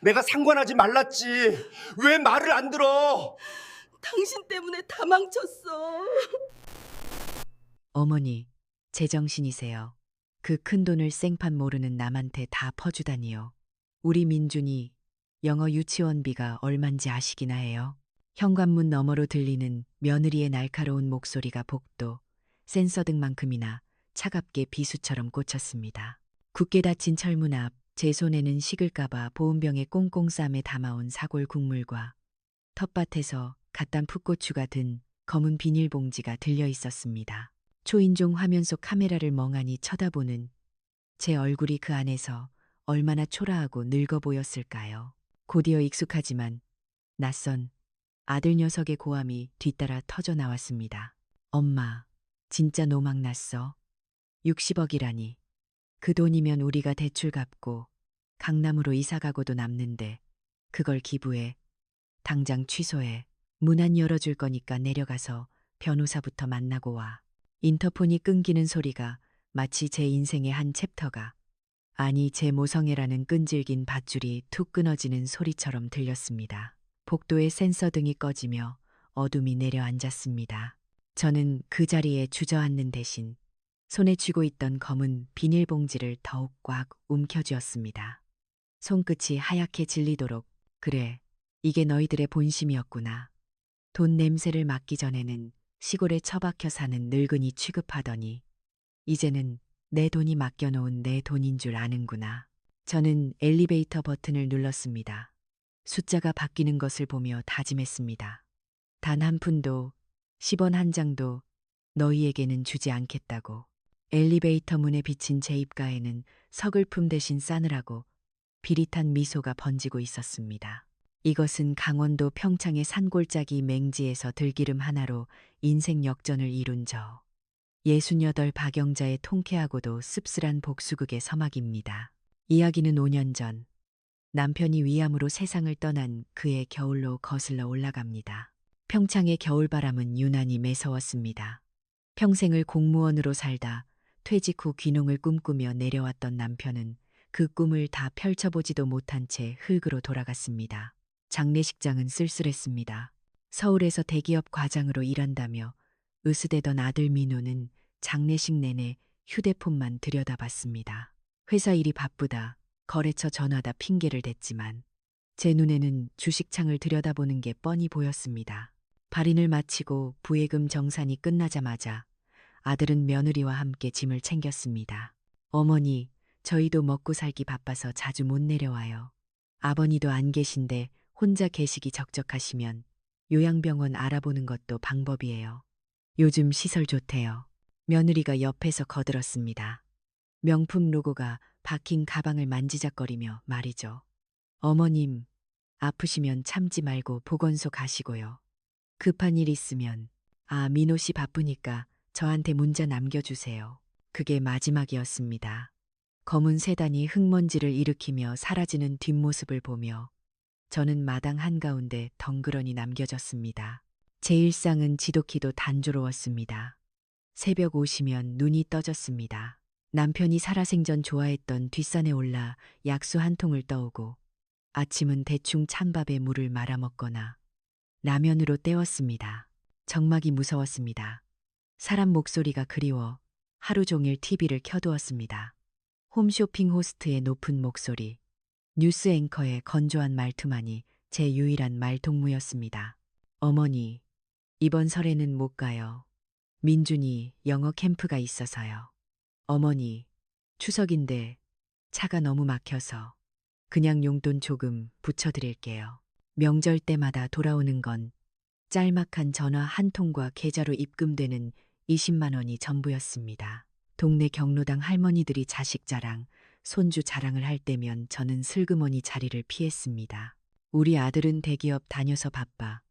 내가 상관하지 말랐지. 왜 말을 안 들어? 당신 때문에 다 망쳤어. 어머니, 제정신이세요. 그 큰돈을 생판 모르는 남한테 다 퍼주다니요. 우리 민준이 영어 유치원비가 얼만지 아시기나 해요. 현관문 너머로 들리는 며느리의 날카로운 목소리가 복도, 센서 등만큼이나 차갑게 비수처럼 꽂혔습니다. 굳게 닫힌 철문 앞, 제 손에는 식을까봐 보온병에 꽁꽁 싸매 담아온 사골 국물과 텃밭에서 갓 단 풋고추가 든 검은 비닐봉지가 들려 있었습니다. 초인종 화면 속 카메라를 멍하니 쳐다보는 제 얼굴이 그 안에서 얼마나 초라하고 늙어 보였을까요? 곧이어 익숙하지만 낯선 아들 녀석의 고함이 뒤따라 터져 나왔습니다. 엄마, 진짜 노망 났어. 60억이라니. 그 돈이면 우리가 대출 갚고 강남으로 이사 가고도 남는데 그걸 기부해. 당장 취소해. 문 안 열어줄 거니까 내려가서 변호사부터 만나고 와. 인터폰이 끊기는 소리가 마치 제 인생의 한 챕터가, 아니 제 모성애라는 끈질긴 밧줄이 툭 끊어지는 소리처럼 들렸습니다. 복도의 센서 등이 꺼지며 어둠이 내려앉았습니다. 저는 그 자리에 주저앉는 대신 손에 쥐고 있던 검은 비닐봉지를 더욱 꽉 움켜쥐었습니다. 손끝이 하얗게 질리도록, 그래, 이게 너희들의 본심이었구나. 돈 냄새를 맡기 전에는 시골에 처박혀 사는 늙은이 취급하더니 이제는 내 돈이 맡겨놓은 내 돈인 줄 아는구나. 저는 엘리베이터 버튼을 눌렀습니다. 숫자가 바뀌는 것을 보며 다짐했습니다. 단 한 푼도, 10원 한 장도 너희에게는 주지 않겠다고. 엘리베이터 문에 비친 제 입가에는 서글픔 대신 싸늘하고 비릿한 미소가 번지고 있었습니다. 이것은 강원도 평창의 산골짜기 맹지에서 들기름 하나로 인생 역전을 이룬 저 68 박영자의 통쾌하고도 씁쓸한 복수극의 서막입니다. 이야기는 5년 전 남편이 위암으로 세상을 떠난 그의 겨울로 거슬러 올라갑니다. 평창의 겨울바람은 유난히 매서웠습니다. 평생을 공무원으로 살다 퇴직 후 귀농을 꿈꾸며 내려왔던 남편은 그 꿈을 다 펼쳐보지도 못한 채 흙으로 돌아갔습니다. 장례식장은 쓸쓸했습니다. 서울에서 대기업 과장으로 일한다며 으스대던 아들 민호는 장례식 내내 휴대폰만 들여다봤습니다. 회사 일이 바쁘다, 거래처 전화다 핑계를 댔지만 제 눈에는 주식창을 들여다보는 게 뻔히 보였습니다. 발인을 마치고 부예금 정산이 끝나자마자 아들은 며느리와 함께 짐을 챙겼습니다. 어머니, 저희도 먹고 살기 바빠서 자주 못 내려와요. 아버니도 안 계신데 혼자 계시기 적적하시면 요양병원 알아보는 것도 방법이에요. 요즘 시설 좋대요. 며느리가 옆에서 거들었습니다. 명품 로고가 박힌 가방을 만지작거리며 말이죠. 어머님, 아프시면 참지 말고 보건소 가시고요. 급한 일 있으면, 민호 씨 바쁘니까 저한테 문자 남겨주세요. 그게 마지막이었습니다. 검은 세단이 흙먼지를 일으키며 사라지는 뒷모습을 보며 저는 마당 한가운데 덩그러니 남겨졌습니다. 제 일상은 지독히도 단조로웠습니다. 새벽 오시면 눈이 떠졌습니다. 남편이 살아생전 좋아했던 뒷산에 올라 약수 한 통을 떠오고 아침은 대충 찬밥에 물을 말아 먹거나 라면으로 때웠습니다. 정막이 무서웠습니다. 사람 목소리가 그리워 하루 종일 TV를 켜두었습니다. 홈쇼핑 호스트의 높은 목소리, 뉴스 앵커의 건조한 말투만이 제 유일한 말동무였습니다. 어머니, 이번 설에는 못 가요. 민준이 영어 캠프가 있어서요. 어머니, 추석인데 차가 너무 막혀서 그냥 용돈 조금 붙여드릴게요. 명절 때마다 돌아오는 건 짤막한 전화 한 통과 계좌로 입금되는 20만 원이 전부였습니다. 동네 경로당 할머니들이 자식 자랑, 손주 자랑을 할 때면 저는 슬그머니 자리를 피했습니다. 우리 아들은 대기업 다녀서 바빠.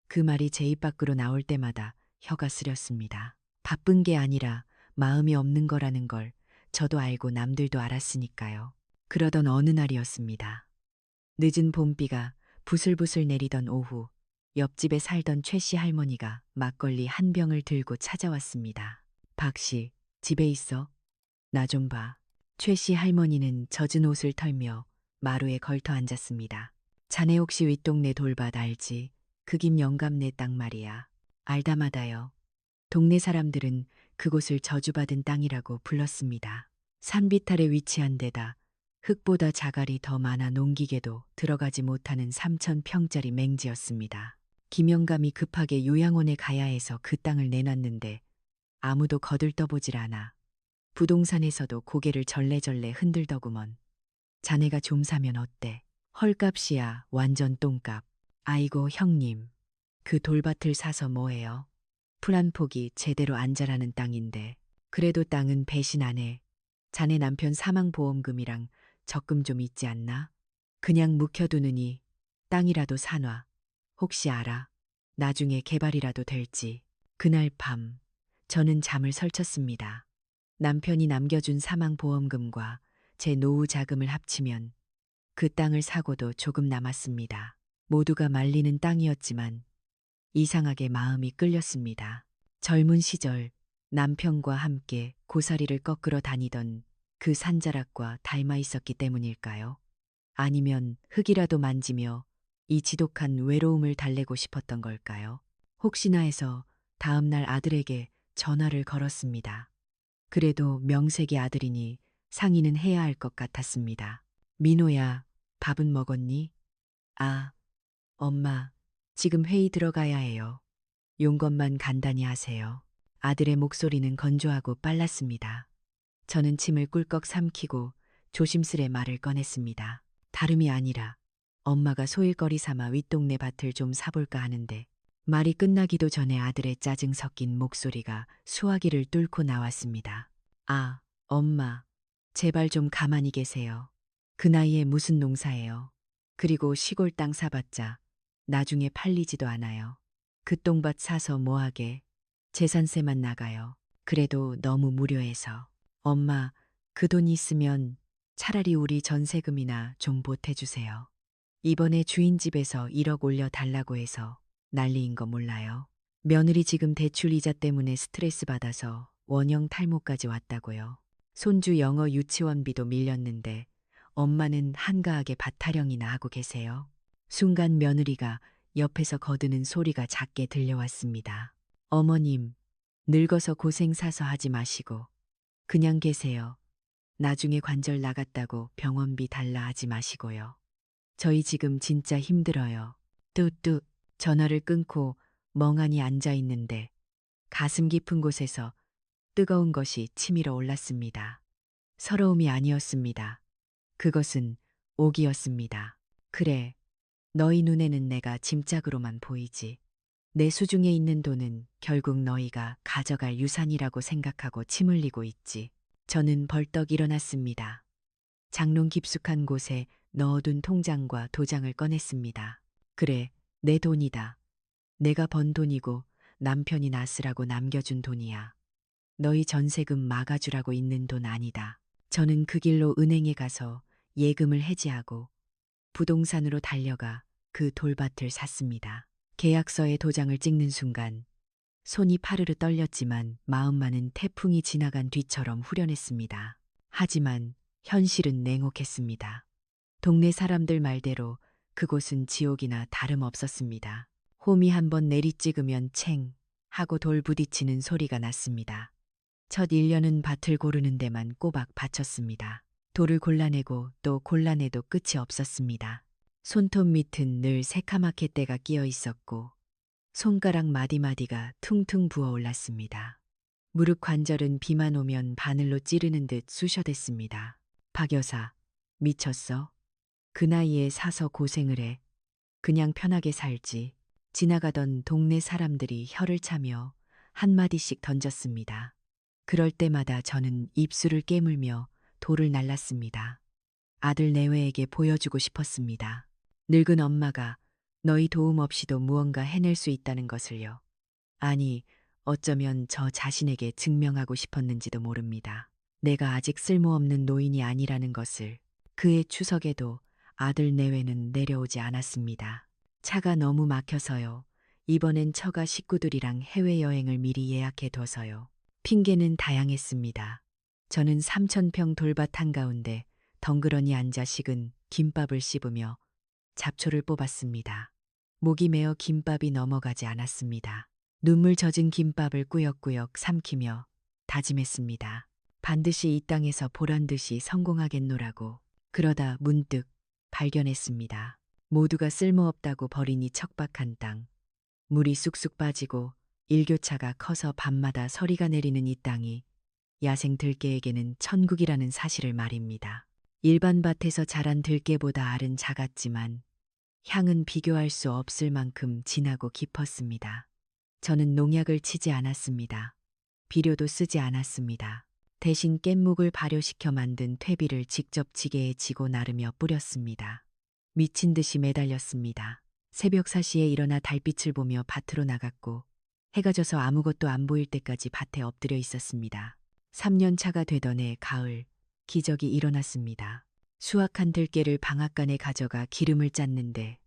그 말이 제 입 밖으로 나올 때마다 혀가 쓰렸습니다. 바쁜 게 아니라 마음이 없는 거라는 걸 저도 알고 남들도 알았으니까요. 그러던 어느 날이었습니다. 늦은 봄비가 부슬부슬 내리던 오후, 옆집에 살던 최 씨 할머니가 막걸리 한 병을 들고 찾아왔습니다. 박 씨, 집에 있어? 나 좀 봐. 최 씨 할머니는 젖은 옷을 털며 마루에 걸터 앉았습니다. 자네 혹시 윗동네 돌밭 알지? 그 김 영감네 땅 말이야. 알다마다요. 동네 사람들은 그곳을 저주받은 땅이라고 불렀습니다. 산비탈에 위치한 데다 흙보다 자갈이 더 많아 농기계도 들어가지 못하는 3,000평짜리 맹지였습니다. 김영감이 급하게 요양원에 가야 해서 그 땅을 내놨는데 아무도 거들떠보질 않아. 부동산에서도 고개를 절레절레 흔들더구먼. 자네가 좀 사면 어때? 헐값이야, 완전 똥값. 아이고 형님, 그 돌밭을 사서 뭐해요? 풀 한 폭이 제대로 안 자라는 땅인데. 그래도 땅은 배신 안 해. 자네 남편 사망보험금이랑 적금 좀 있지 않나? 그냥 묵혀두느니 땅이라도 사놔. 혹시 알아? 나중에 개발이라도 될지. 그날 밤 저는 잠을 설쳤습니다. 남편이 남겨준 사망보험금과 제 노후 자금을 합치면 그 땅을 사고도 조금 남았습니다. 모두가 말리는 땅이었지만 이상하게 마음이 끌렸습니다. 젊은 시절 남편과 함께 고사리를 꺾으러 다니던 그 산자락과 닮아 있었기 때문일까요? 아니면 흙이라도 만지며 이 지독한 외로움을 달래고 싶었던 걸까요? 혹시나 해서 다음 날 아들에게 전화를 걸었습니다. 그래도 명색이 아들이니 상의는 해야 할 것 같았습니다. 민호야, 밥은 먹었니? 아, 엄마, 지금 회의 들어가야 해요. 용건만 간단히 하세요. 아들의 목소리는 건조하고 빨랐습니다. 저는 침을 꿀꺽 삼키고 조심스레 말을 꺼냈습니다. 다름이 아니라 엄마가 소일거리 삼아 윗동네 밭을 좀 사볼까 하는데. 말이 끝나기도 전에 아들의 짜증 섞인 목소리가 수화기를 뚫고 나왔습니다. 아, 엄마, 제발 좀 가만히 계세요. 그 나이에 무슨 농사예요. 그리고 시골 땅 사봤자 나중에 팔리지도 않아요. 그 똥밭 사서 뭐하게. 재산세만 나가요. 그래도 너무 무료해서. 엄마, 그 돈 있으면 차라리 우리 전세금이나 좀 보태주세요. 이번에 주인 집에서 1억 올려달라고 해서 난리인 거 몰라요. 며느리 지금 대출 이자 때문에 스트레스 받아서 원형 탈모까지 왔다고요. 손주 영어 유치원비도 밀렸는데 엄마는 한가하게 밭 타령이나 하고 계세요. 순간 며느리가 옆에서 거드는 소리가 작게 들려왔습니다. 어머님, 늙어서 고생 사서 하지 마시고 그냥 계세요. 나중에 관절 나갔다고 병원비 달라 하지 마시고요. 저희 지금 진짜 힘들어요. 뚜뚜. 전화를 끊고 멍하니 앉아 있는데 가슴 깊은 곳에서 뜨거운 것이 치밀어 올랐습니다. 서러움이 아니었습니다. 그것은 옥이었습니다. 그래, 너희 눈에는 내가 짐짝으로만 보이지. 내 수중에 있는 돈은 결국 너희가 가져갈 유산이라고 생각하고 침 흘리고 있지. 저는 벌떡 일어났습니다. 장롱 깊숙한 곳에 넣어둔 통장과 도장을 꺼냈습니다. 그래, 내 돈이다. 내가 번 돈이고 남편이 나 쓰라고 남겨준 돈이야. 너희 전세금 막아주라고 있는 돈 아니다. 저는 그 길로 은행에 가서 예금을 해지하고 부동산으로 달려가 그 돌밭을 샀습니다. 계약서에 도장을 찍는 순간 손이 파르르 떨렸지만 마음만은 태풍이 지나간 뒤처럼 후련했습니다. 하지만 현실은 냉혹했습니다. 동네 사람들 말대로 그곳은 지옥이나 다름없었습니다. 홈이 한번 내리찍으면 챙 하고 돌 부딪히는 소리가 났습니다. 첫 1년은 밭을 고르는 데만 꼬박 바쳤습니다. 돌을 골라내고 또 골라내도 끝이 없었습니다. 손톱 밑은 늘 새카맣게 때가 끼어 있었고 손가락 마디마디가 퉁퉁 부어올랐습니다. 무릎 관절은 비만 오면 바늘로 찌르는 듯 쑤셔댔습니다. 박 여사, 미쳤어? 그 나이에 사서 고생을 해. 그냥 편하게 살지. 지나가던 동네 사람들이 혀를 차며 한마디씩 던졌습니다. 그럴 때마다 저는 입술을 깨물며 돌을 날랐습니다. 아들 내외에게 보여주고 싶었습니다. 늙은 엄마가 너희 도움 없이도 무언가 해낼 수 있다는 것을요. 아니, 어쩌면 저 자신에게 증명하고 싶었는지도 모릅니다. 내가 아직 쓸모없는 노인이 아니라는 것을. 그해 추석에도 아들 내외는 내려오지 않았습니다. 차가 너무 막혀서요. 이번엔 처가 식구들이랑 해외여행을 미리 예약해둬서요. 핑계는 다양했습니다. 저는 3,000평 돌밭 한가운데 덩그러니 앉아 식은 김밥을 씹으며 잡초를 뽑았습니다. 목이 메어 김밥이 넘어가지 않았습니다. 눈물 젖은 김밥을 꾸역꾸역 삼키며 다짐했습니다. 반드시 이 땅에서 보란 듯이 성공하겠노라고. 그러다 문득 발견했습니다. 모두가 쓸모없다고 버리니 척박한 땅. 물이 쑥쑥 빠지고 일교차가 커서 밤마다 서리가 내리는 이 땅이 야생 들깨에게는 천국이라는 사실을 말입니다. 일반 밭에서 자란 들깨보다 알은 작았지만 향은 비교할 수 없을 만큼 진하고 깊었습니다. 저는 농약을 치지 않았습니다. 비료도 쓰지 않았습니다. 대신 깻묵을 발효시켜 만든 퇴비를 직접 지게에 지고 나르며 뿌렸습니다. 미친 듯이 매달렸습니다. 새벽 4시에 일어나 달빛을 보며 밭으로 나갔고 해가 져서 아무것도 안 보일 때까지 밭에 엎드려 있었습니다. 3년 차가 되던 해 가을, 기적이 일어났습니다. 수확한 들깨를 방앗간에 가져가 기름을 짰는데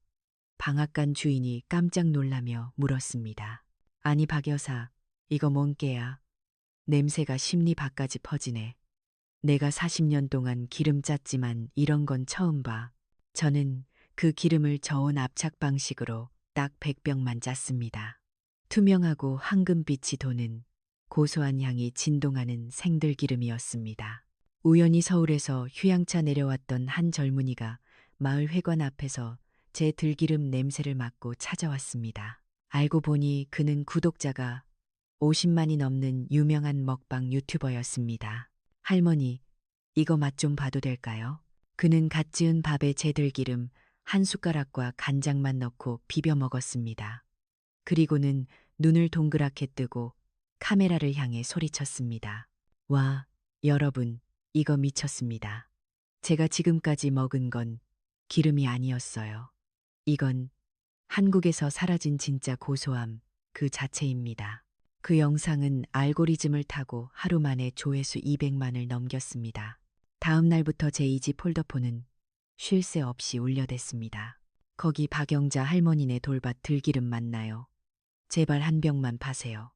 방앗간 주인이 깜짝 놀라며 물었습니다. 아니 박 여사, 이거 뭔 깨야? 냄새가 심리 밖까지 퍼지네. 내가 40년 동안 기름 짰지만 이런 건 처음 봐. 저는 그 기름을 저온 압착 방식으로 딱 100병만 짰습니다. 투명하고 황금빛이 도는 고소한 향이 진동하는 생들기름이었습니다. 우연히 서울에서 휴양차 내려왔던 한 젊은이가 마을 회관 앞에서 제 들기름 냄새를 맡고 찾아왔습니다. 알고 보니 그는 구독자가 50만이 넘는 유명한 먹방 유튜버였습니다. 할머니, 이거 맛 좀 봐도 될까요? 그는 갓 지은 밥에 제 들기름 한 숟가락과 간장만 넣고 비벼 먹었습니다. 그리고는 눈을 동그랗게 뜨고 카메라를 향해 소리쳤습니다. 와, 여러분, 이거 미쳤습니다. 제가 지금까지 먹은 건 기름이 아니었어요. 이건 한국에서 사라진 진짜 고소함 그 자체입니다. 그 영상은 알고리즘을 타고 하루 만에 조회수 200만을 넘겼습니다. 다음 날부터 제 2집 폴더폰은 쉴 새 없이 울려댔습니다. 거기 박영자 할머니네 돌밭 들기름 맞나요? 제발 한 병만 파세요.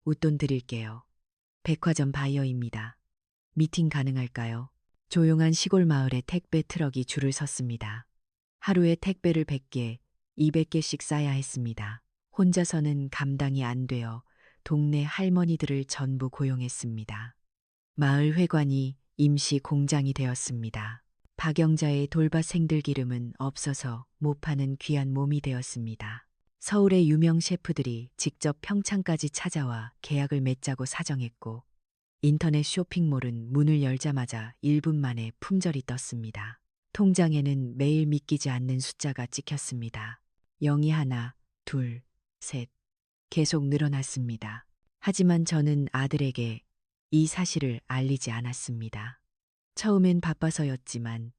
웃돈 드릴게요. 백화점 바이어입니다. 미팅 가능할까요? 조용한 시골 마을에 택배 트럭이 줄을 섰습니다. 하루에 택배를 100개, 200개씩 싸야 했습니다. 혼자서는 감당이 안 되어 동네 할머니들을 전부 고용했습니다. 마을 회관이 임시 공장이 되었습니다. 박영자의 돌밭 생들기름은 없어서 못 파는 귀한 몸이 되었습니다. 서울의 유명 셰프들이 직접 평창까지 찾아와 계약을 맺자고 사정했고 인터넷 쇼핑몰은 문을 열자마자 1분 만에 품절이 떴습니다. 통장에는 매일 믿기지 않는 숫자가 찍혔습니다. 0이 하나, 둘, 셋. 계속 늘어났습니다. 하지만 저는 아들에게 이 사실을 알리지 않았습니다. 처음엔 바빠서였지만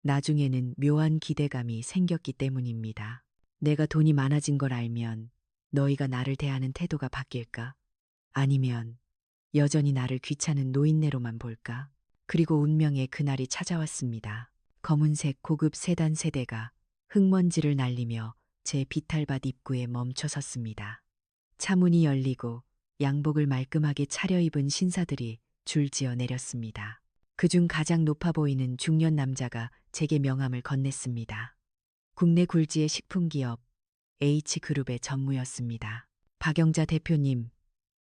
나중에는 묘한 기대감이 생겼기 때문입니다. 내가 돈이 많아진 걸 알면 너희가 나를 대하는 태도가 바뀔까? 아니면 여전히 나를 귀찮은 노인네로만 볼까? 그리고 운명의 그날이 찾아왔습니다. 검은색 고급 세단 세대가 흙먼지를 날리며 제 비탈밭 입구에 멈춰 섰습니다. 차문이 열리고 양복을 말끔하게 차려입은 신사들이 줄지어 내렸습니다. 그중 가장 높아 보이는 중년 남자가 제게 명함을 건넸습니다. 국내 굴지의 식품기업 H그룹의 전무였습니다. 박영자 대표님,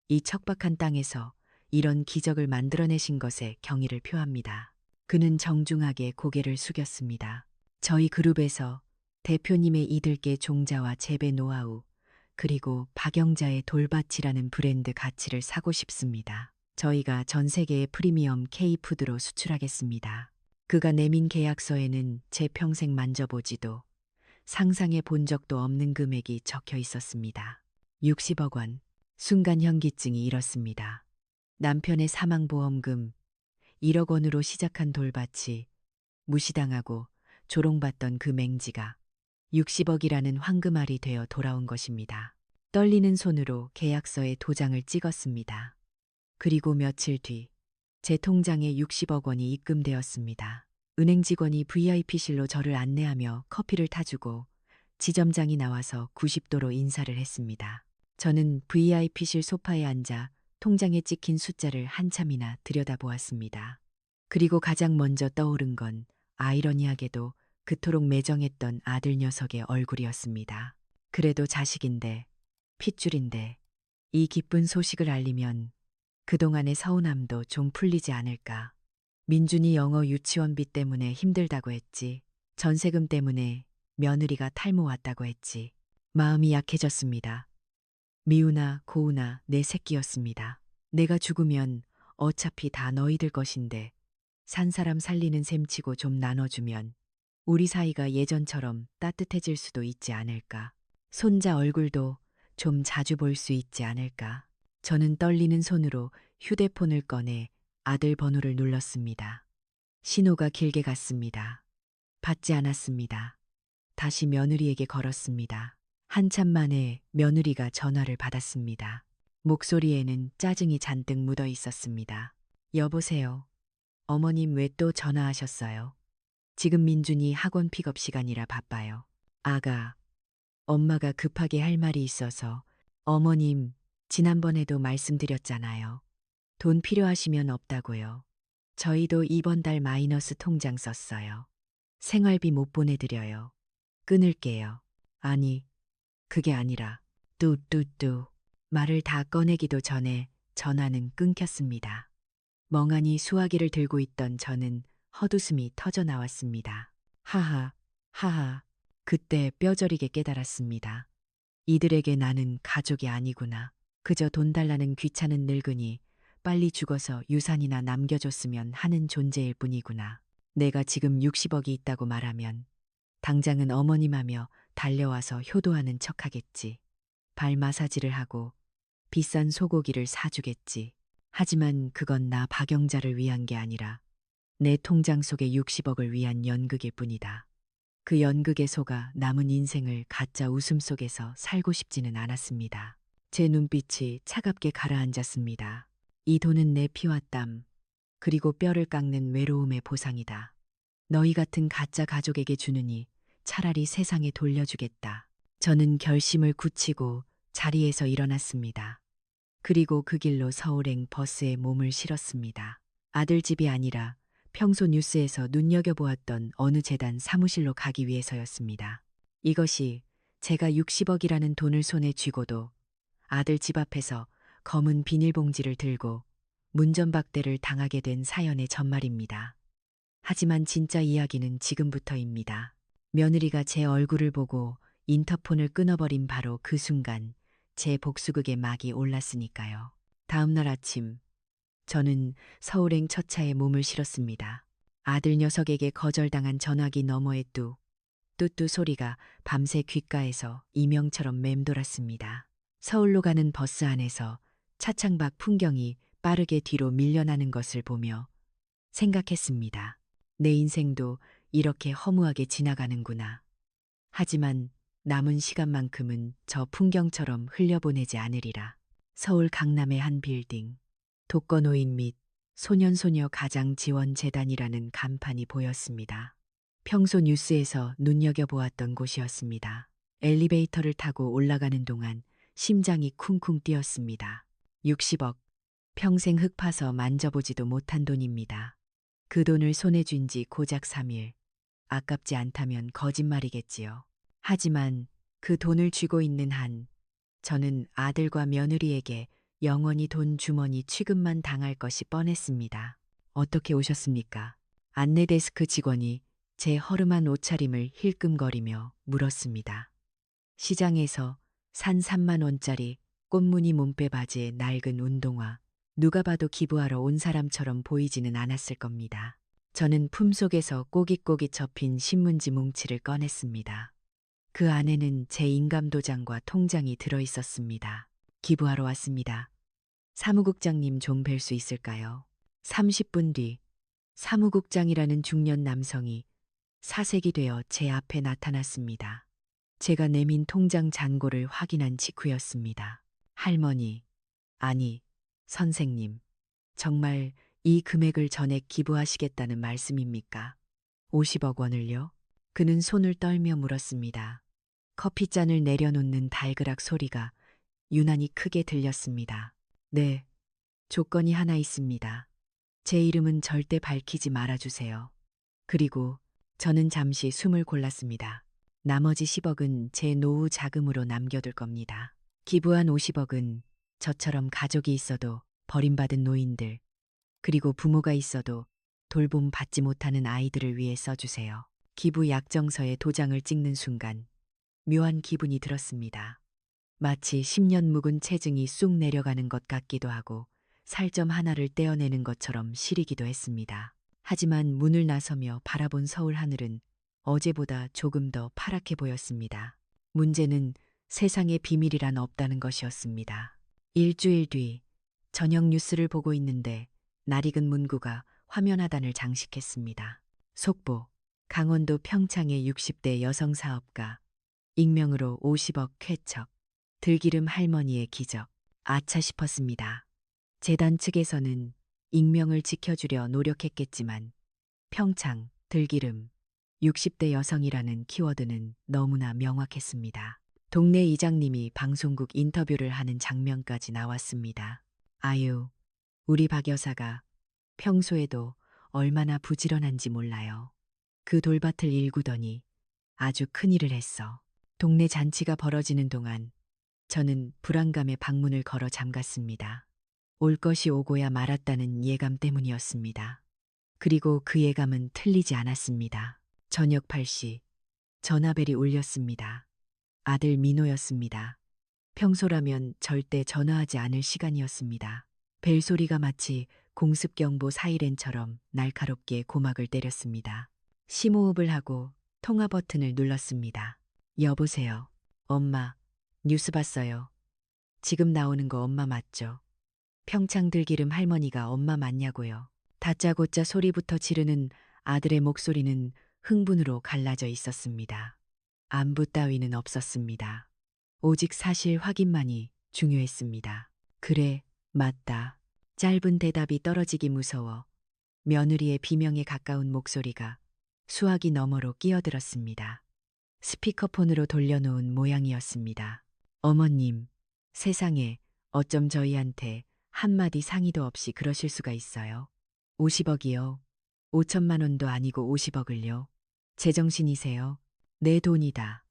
이 척박한 땅에서 이런 기적을 만들어내신 것에 경의를 표합니다. 그는 정중하게 고개를 숙였습니다. 저희 그룹에서 대표님의 이들께 종자와 재배 노하우, 그리고 박영자의 돌밭이라는 브랜드 가치를 사고 싶습니다. 저희가 전 세계의 프리미엄 K푸드로 수출하겠습니다. 그가 내민 계약서에는 제 평생 만져보지도 상상해 본 적도 없는 금액이 적혀 있었습니다. 60억 원. 순간 현기증이 일었습니다. 남편의 사망보험금 1억 원으로 시작한 돌밭이 무시당하고 조롱받던 그 맹지가 60억이라는 황금알이 되어 돌아온 것입니다. 떨리는 손으로 계약서에 도장을 찍었습니다. 그리고 며칠 뒤 제 통장에 60억 원이 입금되었습니다. 은행 직원이 VIP실로 저를 안내하며 커피를 타주고 지점장이 나와서 90도로 인사를 했습니다. 저는 VIP실 소파에 앉아 통장에 찍힌 숫자를 한참이나 들여다보았습니다. 그리고 가장 먼저 떠오른 건 아이러니하게도 그토록 매정했던 아들 녀석의 얼굴이었습니다. 그래도 자식인데, 핏줄인데, 이 기쁜 소식을 알리면 그동안의 서운함도 좀 풀리지 않을까. 민준이 영어 유치원비 때문에 힘들다고 했지. 전세금 때문에 며느리가 탈모 왔다고 했지. 마음이 약해졌습니다. 미우나 고우나 내 새끼였습니다. 내가 죽으면 어차피 다 너희들 것인데 산 사람 살리는 셈치고 좀 나눠주면 우리 사이가 예전처럼 따뜻해질 수도 있지 않을까. 손자 얼굴도 좀 자주 볼 수 있지 않을까. 저는 떨리는 손으로 휴대폰을 꺼내 아들 번호를 눌렀습니다. 신호가 길게 갔습니다. 받지 않았습니다. 다시 며느리에게 걸었습니다. 한참 만에 며느리가 전화를 받았습니다. 목소리에는 짜증이 잔뜩 묻어 있었습니다. 여보세요. 어머님 왜 또 전화하셨어요? 지금 민준이 학원 픽업 시간이라 바빠요. 아가, 엄마가 급하게 할 말이 있어서. 어머님, 지난번에도 말씀드렸잖아요. 돈 필요하시면 없다고요. 저희도 이번 달 마이너스 통장 썼어요. 생활비 못 보내드려요. 끊을게요. 아니, 그게 아니라 뚜뚜뚜 말을 다 꺼내기도 전에 전화는 끊겼습니다. 멍하니 수화기를 들고 있던 저는 헛웃음이 터져 나왔습니다. 하하, 하하. 그때 뼈저리게 깨달았습니다. 이들에게 나는 가족이 아니구나. 그저 돈 달라는 귀찮은 늙은이, 빨리 죽어서 유산이나 남겨줬으면 하는 존재일 뿐이구나. 내가 지금 60억이 있다고 말하면 당장은 어머님하며 달려와서 효도하는 척하겠지. 발 마사지를 하고 비싼 소고기를 사주겠지. 하지만 그건 나 박영자를 위한 게 아니라 내 통장 속의 60억을 위한 연극일 뿐이다. 그 연극에 속아 남은 인생을 가짜 웃음 속에서 살고 싶지는 않았습니다. 제 눈빛이 차갑게 가라앉았습니다. 이 돈은 내 피와 땀, 그리고 뼈를 깎는 외로움의 보상이다. 너희 같은 가짜 가족에게 주느니 차라리 세상에 돌려주겠다. 저는 결심을 굳히고 자리에서 일어났습니다. 그리고 그 길로 서울행 버스에 몸을 실었습니다. 아들 집이 아니라 평소 뉴스에서 눈여겨보았던 어느 재단 사무실로 가기 위해서였습니다. 이것이 제가 60억이라는 돈을 손에 쥐고도 아들 집 앞에서 검은 비닐봉지를 들고 문전박대를 당하게 된 사연의 전말입니다. 하지만 진짜 이야기는 지금부터입니다. 며느리가 제 얼굴을 보고 인터폰을 끊어버린 바로 그 순간 제 복수극의 막이 올랐으니까요. 다음 날 아침 저는 서울행 첫 차에 몸을 실었습니다. 아들 녀석에게 거절당한 전화기 너머의 뚜뚜 소리가 밤새 귓가에서 이명처럼 맴돌았습니다. 서울로 가는 버스 안에서 차창 밖 풍경이 빠르게 뒤로 밀려나는 것을 보며 생각했습니다. 내 인생도 이렇게 허무하게 지나가는구나. 하지만 남은 시간만큼은 저 풍경처럼 흘려보내지 않으리라. 서울 강남의 한 빌딩. 독거노인 및 소년소녀 가장지원재단이라는 간판이 보였습니다. 평소 뉴스에서 눈여겨보았던 곳이었습니다. 엘리베이터를 타고 올라가는 동안 심장이 쿵쿵 뛰었습니다. 60억. 평생 흙 파서 만져보지도 못한 돈입니다. 그 돈을 손에 쥔 지 고작 3일. 아깝지 않다면 거짓말이겠지요. 하지만 그 돈을 쥐고 있는 한 저는 아들과 며느리에게 영원히 돈 주머니 취급만 당할 것이 뻔했습니다. 어떻게 오셨습니까? 안내 데스크 직원이 제 허름한 옷차림을 힐끔거리며 물었습니다. 시장에서 산 3만 원짜리 꽃무늬 몸빼 바지에 낡은 운동화, 누가 봐도 기부하러 온 사람처럼 보이지는 않았을 겁니다. 저는 품속에서 꼬깃꼬깃 접힌 신문지 뭉치를 꺼냈습니다. 그 안에는 제 인감도장과 통장이 들어있었습니다. 기부하러 왔습니다. 사무국장님 좀 뵐 수 있을까요? 30분 뒤 사무국장이라는 중년 남성이 사색이 되어 제 앞에 나타났습니다. 제가 내민 통장 잔고를 확인한 직후였습니다. 할머니, 아니, 선생님, 정말 이 금액을 전액 기부하시겠다는 말씀입니까? 50억 원을요? 그는 손을 떨며 물었습니다. 커피잔을 내려놓는 달그락 소리가 유난히 크게 들렸습니다. 네, 조건이 하나 있습니다. 제 이름은 절대 밝히지 말아주세요. 그리고 저는 잠시 숨을 골랐습니다. 나머지 10억은 제 노후 자금으로 남겨둘 겁니다. 기부한 50억은 저처럼 가족이 있어도 버림받은 노인들, 그리고 부모가 있어도 돌봄 받지 못하는 아이들을 위해 써주세요. 기부 약정서에 도장을 찍는 순간 묘한 기분이 들었습니다. 마치 10년 묵은 체증이 쑥 내려가는 것 같기도 하고 살점 하나를 떼어내는 것처럼 시리기도 했습니다. 하지만 문을 나서며 바라본 서울 하늘은 어제보다 조금 더 파랗게 보였습니다. 문제는 세상에 비밀이란 없다는 것이었습니다. 일주일 뒤 저녁 뉴스를 보고 있는데 낯익은 문구가 화면 하단을 장식했습니다. 속보, 강원도 평창의 60대 여성 사업가, 익명으로 50억 쾌척, 들기름 할머니의 기적. 아차 싶었습니다. 재단 측에서는 익명을 지켜주려 노력했겠지만 평창, 들기름, 60대 여성이라는 키워드는 너무나 명확했습니다. 동네 이장님이 방송국 인터뷰를 하는 장면까지 나왔습니다. 아유, 우리 박 여사가 평소에도 얼마나 부지런한지 몰라요. 그 돌밭을 일구더니 아주 큰일을 했어. 동네 잔치가 벌어지는 동안 저는 불안감에 방문을 걸어 잠갔습니다. 올 것이 오고야 말았다는 예감 때문이었습니다. 그리고 그 예감은 틀리지 않았습니다. 저녁 8시 전화벨이 울렸습니다. 아들 민호였습니다. 평소라면 절대 전화하지 않을 시간이었습니다. 벨소리가 마치 공습경보 사이렌처럼 날카롭게 고막을 때렸습니다. 심호흡을 하고 통화 버튼을 눌렀습니다. 여보세요. 엄마, 뉴스 봤어요. 지금 나오는 거 엄마 맞죠? 평창 들기름 할머니가 엄마 맞냐고요. 다짜고짜 소리부터 지르는 아들의 목소리는 흥분으로 갈라져 있었습니다. 안부 따위는 없었습니다. 오직 사실 확인만이 중요했습니다. 그래, 맞다. 짧은 대답이 떨어지기 무서워 며느리의 비명에 가까운 목소리가 수화기 너머로 끼어들었습니다. 스피커폰으로 돌려놓은 모양이었습니다. 어머님, 세상에 어쩜 저희한테 한마디 상의도 없이 그러실 수가 있어요. 50억이요. 5천만 원도 아니고 50억을요. 제정신이세요? 내 돈이다.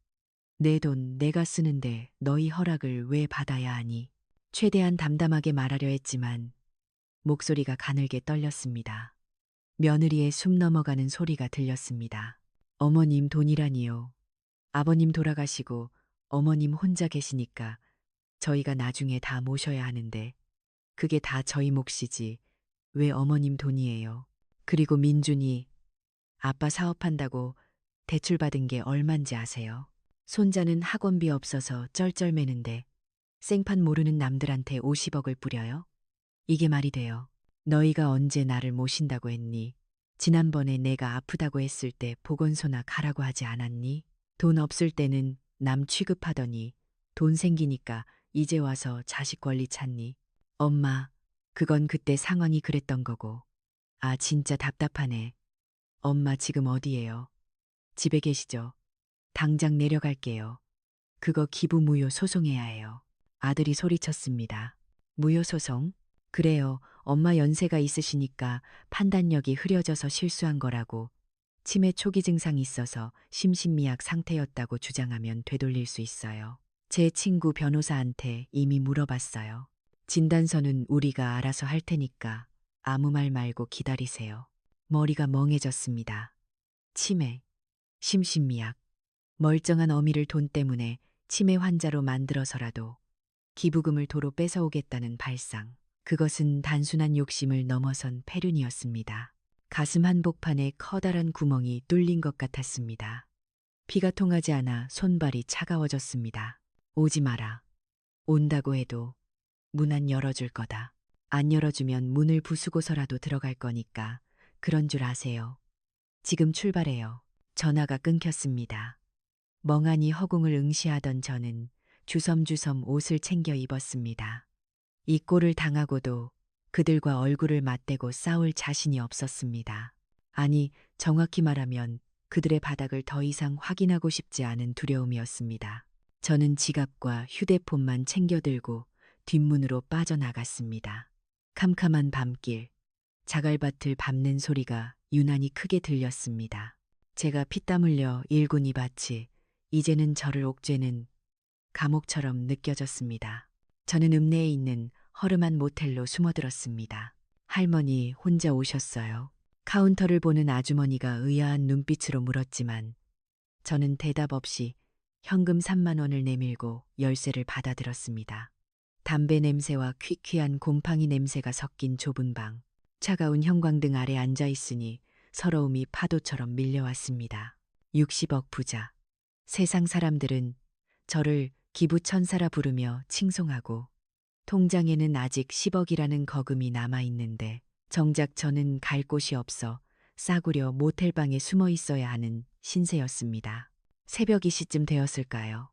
내 돈 내가 쓰는데 너희 허락을 왜 받아야 하니? 최대한 담담하게 말하려 했지만 목소리가 가늘게 떨렸습니다. 며느리의 숨 넘어가는 소리가 들렸습니다. 어머님 돈이라니요. 아버님 돌아가시고 어머님 혼자 계시니까 저희가 나중에 다 모셔야 하는데 그게 다 저희 몫이지 왜 어머님 돈이에요. 그리고 민준이 아빠 사업한다고 대출받은 게 얼만지 아세요? 손자는 학원비 없어서 쩔쩔매는데 생판 모르는 남들한테 50억을 뿌려요? 이게 말이 돼요. 너희가 언제 나를 모신다고 했니? 지난번에 내가 아프다고 했을 때 보건소나 가라고 하지 않았니? 돈 없을 때는 남 취급하더니 돈 생기니까 이제 와서 자식 권리 찾니? 엄마, 그건 그때 상황이 그랬던 거고. 아, 진짜 답답하네. 엄마 지금 어디예요? 집에 계시죠? 당장 내려갈게요. 그거 기부 무효 소송해야 해요. 아들이 소리쳤습니다. 무효 소송? 그래요. 엄마 연세가 있으시니까 판단력이 흐려져서 실수한 거라고. 치매 초기 증상이 있어서 심신미약 상태였다고 주장하면 되돌릴 수 있어요. 제 친구 변호사한테 이미 물어봤어요. 진단서는 우리가 알아서 할 테니까 아무 말 말고 기다리세요. 머리가 멍해졌습니다. 치매, 심신미약, 멀쩡한 어미를 돈 때문에 치매 환자로 만들어서라도 기부금을 도로 뺏어오겠다는 발상. 그것은 단순한 욕심을 넘어선 패륜이었습니다. 가슴 한복판에 커다란 구멍이 뚫린 것 같았습니다. 피가 통하지 않아 손발이 차가워졌습니다. 오지 마라. 온다고 해도 문 안 열어줄 거다. 안 열어주면 문을 부수고서라도 들어갈 거니까 그런 줄 아세요. 지금 출발해요. 전화가 끊겼습니다. 멍하니 허공을 응시하던 저는 주섬주섬 옷을 챙겨 입었습니다. 이 꼴을 당하고도 그들과 얼굴을 맞대고 싸울 자신이 없었습니다. 아니, 정확히 말하면 그들의 바닥을 더 이상 확인하고 싶지 않은 두려움이었습니다. 저는 지갑과 휴대폰만 챙겨들고 뒷문으로 빠져나갔습니다. 캄캄한 밤길, 자갈밭을 밟는 소리가 유난히 크게 들렸습니다. 제가 피땀 흘려 일군 이 밭이 이제는 저를 옥죄는 감옥처럼 느껴졌습니다. 저는 읍내에 있는 허름한 모텔로 숨어들었습니다. 할머니 혼자 오셨어요. 카운터를 보는 아주머니가 의아한 눈빛으로 물었지만 저는 대답 없이 현금 3만 원을 내밀고 열쇠를 받아들었습니다. 담배 냄새와 퀴퀴한 곰팡이 냄새가 섞인 좁은 방. 차가운 형광등 아래 앉아 있으니 서러움이 파도처럼 밀려왔습니다. 60억 부자. 세상 사람들은 저를 기부천사라 부르며 칭송하고 통장에는 아직 10억이라는 거금이 남아있는데 정작 저는 갈 곳이 없어 싸구려 모텔방에 숨어 있어야 하는 신세였습니다. 새벽 2시쯤 되었을까요?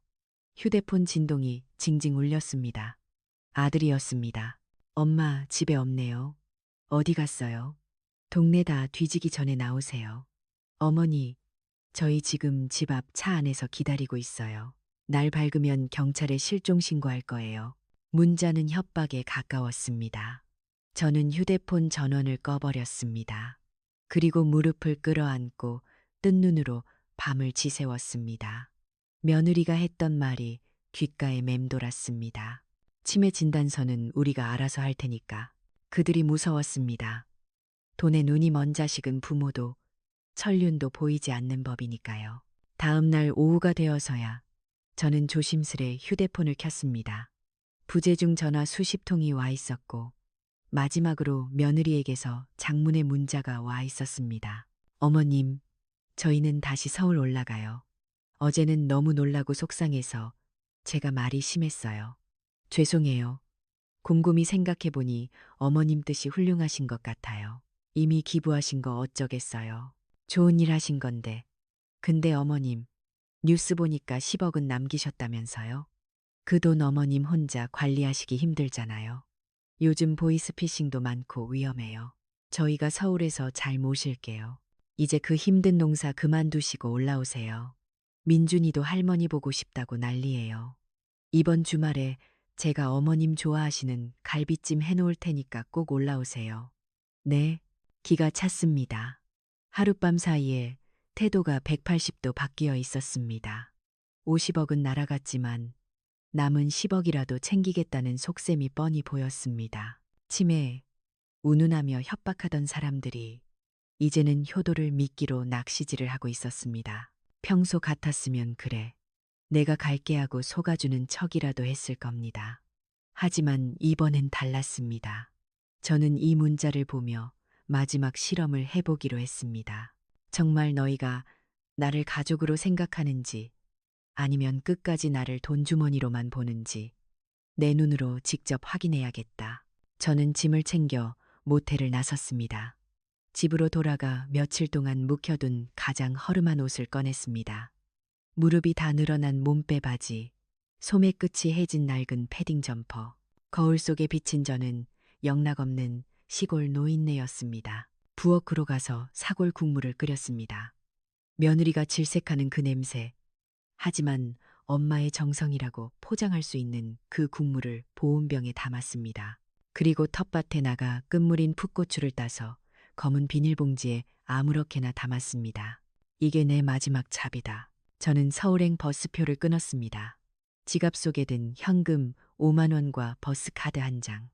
휴대폰 진동이 징징 울렸습니다. 아들이었습니다. 엄마 집에 없네요. 어디 갔어요? 동네 다 뒤지기 전에 나오세요. 어머니, 저희 지금 집 앞 차 안에서 기다리고 있어요. 날 밝으면 경찰에 실종 신고할 거예요. 문자는 협박에 가까웠습니다. 저는 휴대폰 전원을 꺼버렸습니다. 그리고 무릎을 끌어안고 뜬 눈으로 밤을 지새웠습니다. 며느리가 했던 말이 귓가에 맴돌았습니다. 치매 진단서는 우리가 알아서 할 테니까. 그들이 무서웠습니다. 돈에 눈이 먼 자식은 부모도 천륜도 보이지 않는 법이니까요. 다음 날 오후가 되어서야 저는 조심스레 휴대폰을 켰습니다. 부재중 전화 수십 통이 와 있었고 마지막으로 며느리에게서 장문의 문자가 와 있었습니다. 어머님, 저희는 다시 서울 올라가요. 어제는 너무 놀라고 속상해서 제가 말이 심했어요. 죄송해요. 곰곰이 생각해보니 어머님 뜻이 훌륭하신 것 같아요. 이미 기부하신 거 어쩌겠어요. 좋은 일 하신 건데. 근데 어머님, 뉴스 보니까 10억은 남기셨다면서요? 그 돈 어머님 혼자 관리하시기 힘들잖아요. 요즘 보이스피싱도 많고 위험해요. 저희가 서울에서 잘 모실게요. 이제 그 힘든 농사 그만두시고 올라오세요. 민준이도 할머니 보고 싶다고 난리예요. 이번 주말에 제가 어머님 좋아하시는 갈비찜 해놓을 테니까 꼭 올라오세요. 네, 기가 찼습니다. 하룻밤 사이에 태도가 180도 바뀌어 있었습니다. 50억은 날아갔지만 남은 10억이라도 챙기겠다는 속셈이 뻔히 보였습니다. 치매, 운운하며 협박하던 사람들이 이제는 효도를 미끼로 낚시질을 하고 있었습니다. 평소 같았으면 그래. 내가 갈게 하고 속아주는 척이라도 했을 겁니다. 하지만 이번엔 달랐습니다. 저는 이 문자를 보며 마지막 실험을 해보기로 했습니다. 정말 너희가 나를 가족으로 생각하는지 아니면 끝까지 나를 돈주머니로만 보는지 내 눈으로 직접 확인해야겠다. 저는 짐을 챙겨 모텔을 나섰습니다. 집으로 돌아가 며칠 동안 묵혀둔 가장 허름한 옷을 꺼냈습니다. 무릎이 다 늘어난 몸빼 바지, 소매 끝이 해진 낡은 패딩 점퍼, 거울 속에 비친 저는 영락없는 시골 노인네였습니다. 부엌으로 가서 사골 국물을 끓였습니다. 며느리가 질색하는 그 냄새, 하지만 엄마의 정성이라고 포장할 수 있는 그 국물을 보온병에 담았습니다. 그리고 텃밭에 나가 끝물인 풋고추를 따서 검은 비닐봉지에 아무렇게나 담았습니다. 이게 내 마지막 잡이다. 저는 서울행 버스표를 끊었습니다. 지갑 속에 든 현금 5만 원과 버스카드 한 장.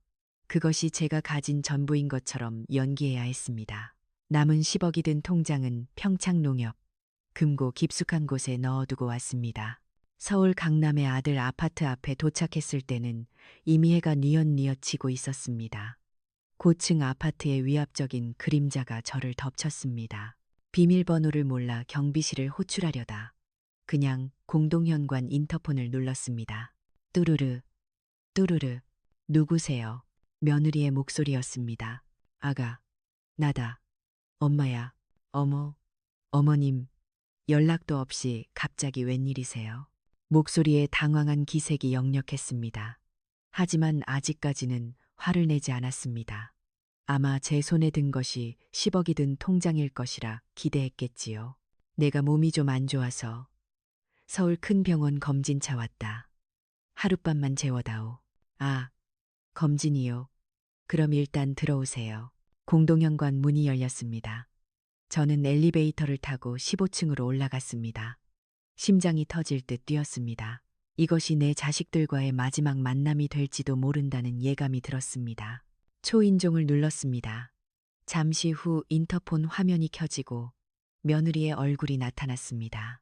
그것이 제가 가진 전부인 것처럼 연기해야 했습니다. 남은 10억이 든 통장은 평창농협, 금고 깊숙한 곳에 넣어두고 왔습니다. 서울 강남의 아들 아파트 앞에 도착했을 때는 이미 해가 뉘엿뉘엿 지고 있었습니다. 고층 아파트의 위압적인 그림자가 저를 덮쳤습니다. 비밀번호를 몰라 경비실을 호출하려다 그냥 공동현관 인터폰을 눌렀습니다. 뚜루르, 뚜루르, 누구세요? 며느리의 목소리였습니다. 아가, 나다. 엄마야, 어머, 어머님, 연락도 없이 갑자기 웬일이세요? 목소리에 당황한 기색이 역력했습니다. 하지만 아직까지는 화를 내지 않았습니다. 아마 제 손에 든 것이 10억이 든 통장일 것이라 기대했겠지요. 내가 몸이 좀 안 좋아서 서울 큰 병원 검진차 왔다. 하룻밤만 재워다오. 아, 검진이요. 그럼 일단 들어오세요. 공동현관 문이 열렸습니다. 저는 엘리베이터를 타고 15층으로 올라갔습니다. 심장이 터질 듯 뛰었습니다. 이것이 내 자식들과의 마지막 만남이 될지도 모른다는 예감이 들었습니다. 초인종을 눌렀습니다. 잠시 후 인터폰 화면이 켜지고 며느리의 얼굴이 나타났습니다.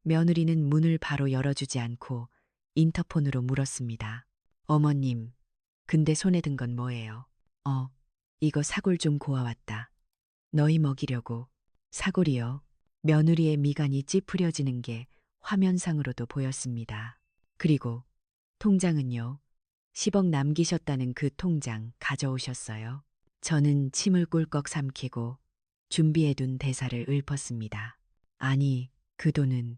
며느리는 문을 바로 열어주지 않고 인터폰으로 물었습니다. 어머님, 근데 손에 든 건 뭐예요? 이거 사골 좀 고아왔다. 너희 먹이려고. 사골이요. 며느리의 미간이 찌푸려지는 게 화면상으로도 보였습니다. 그리고 통장은요. 10억 남기셨다는 그 통장 가져오셨어요. 저는 침을 꿀꺽 삼키고 준비해둔 대사를 읊었습니다. 아니, 그 돈은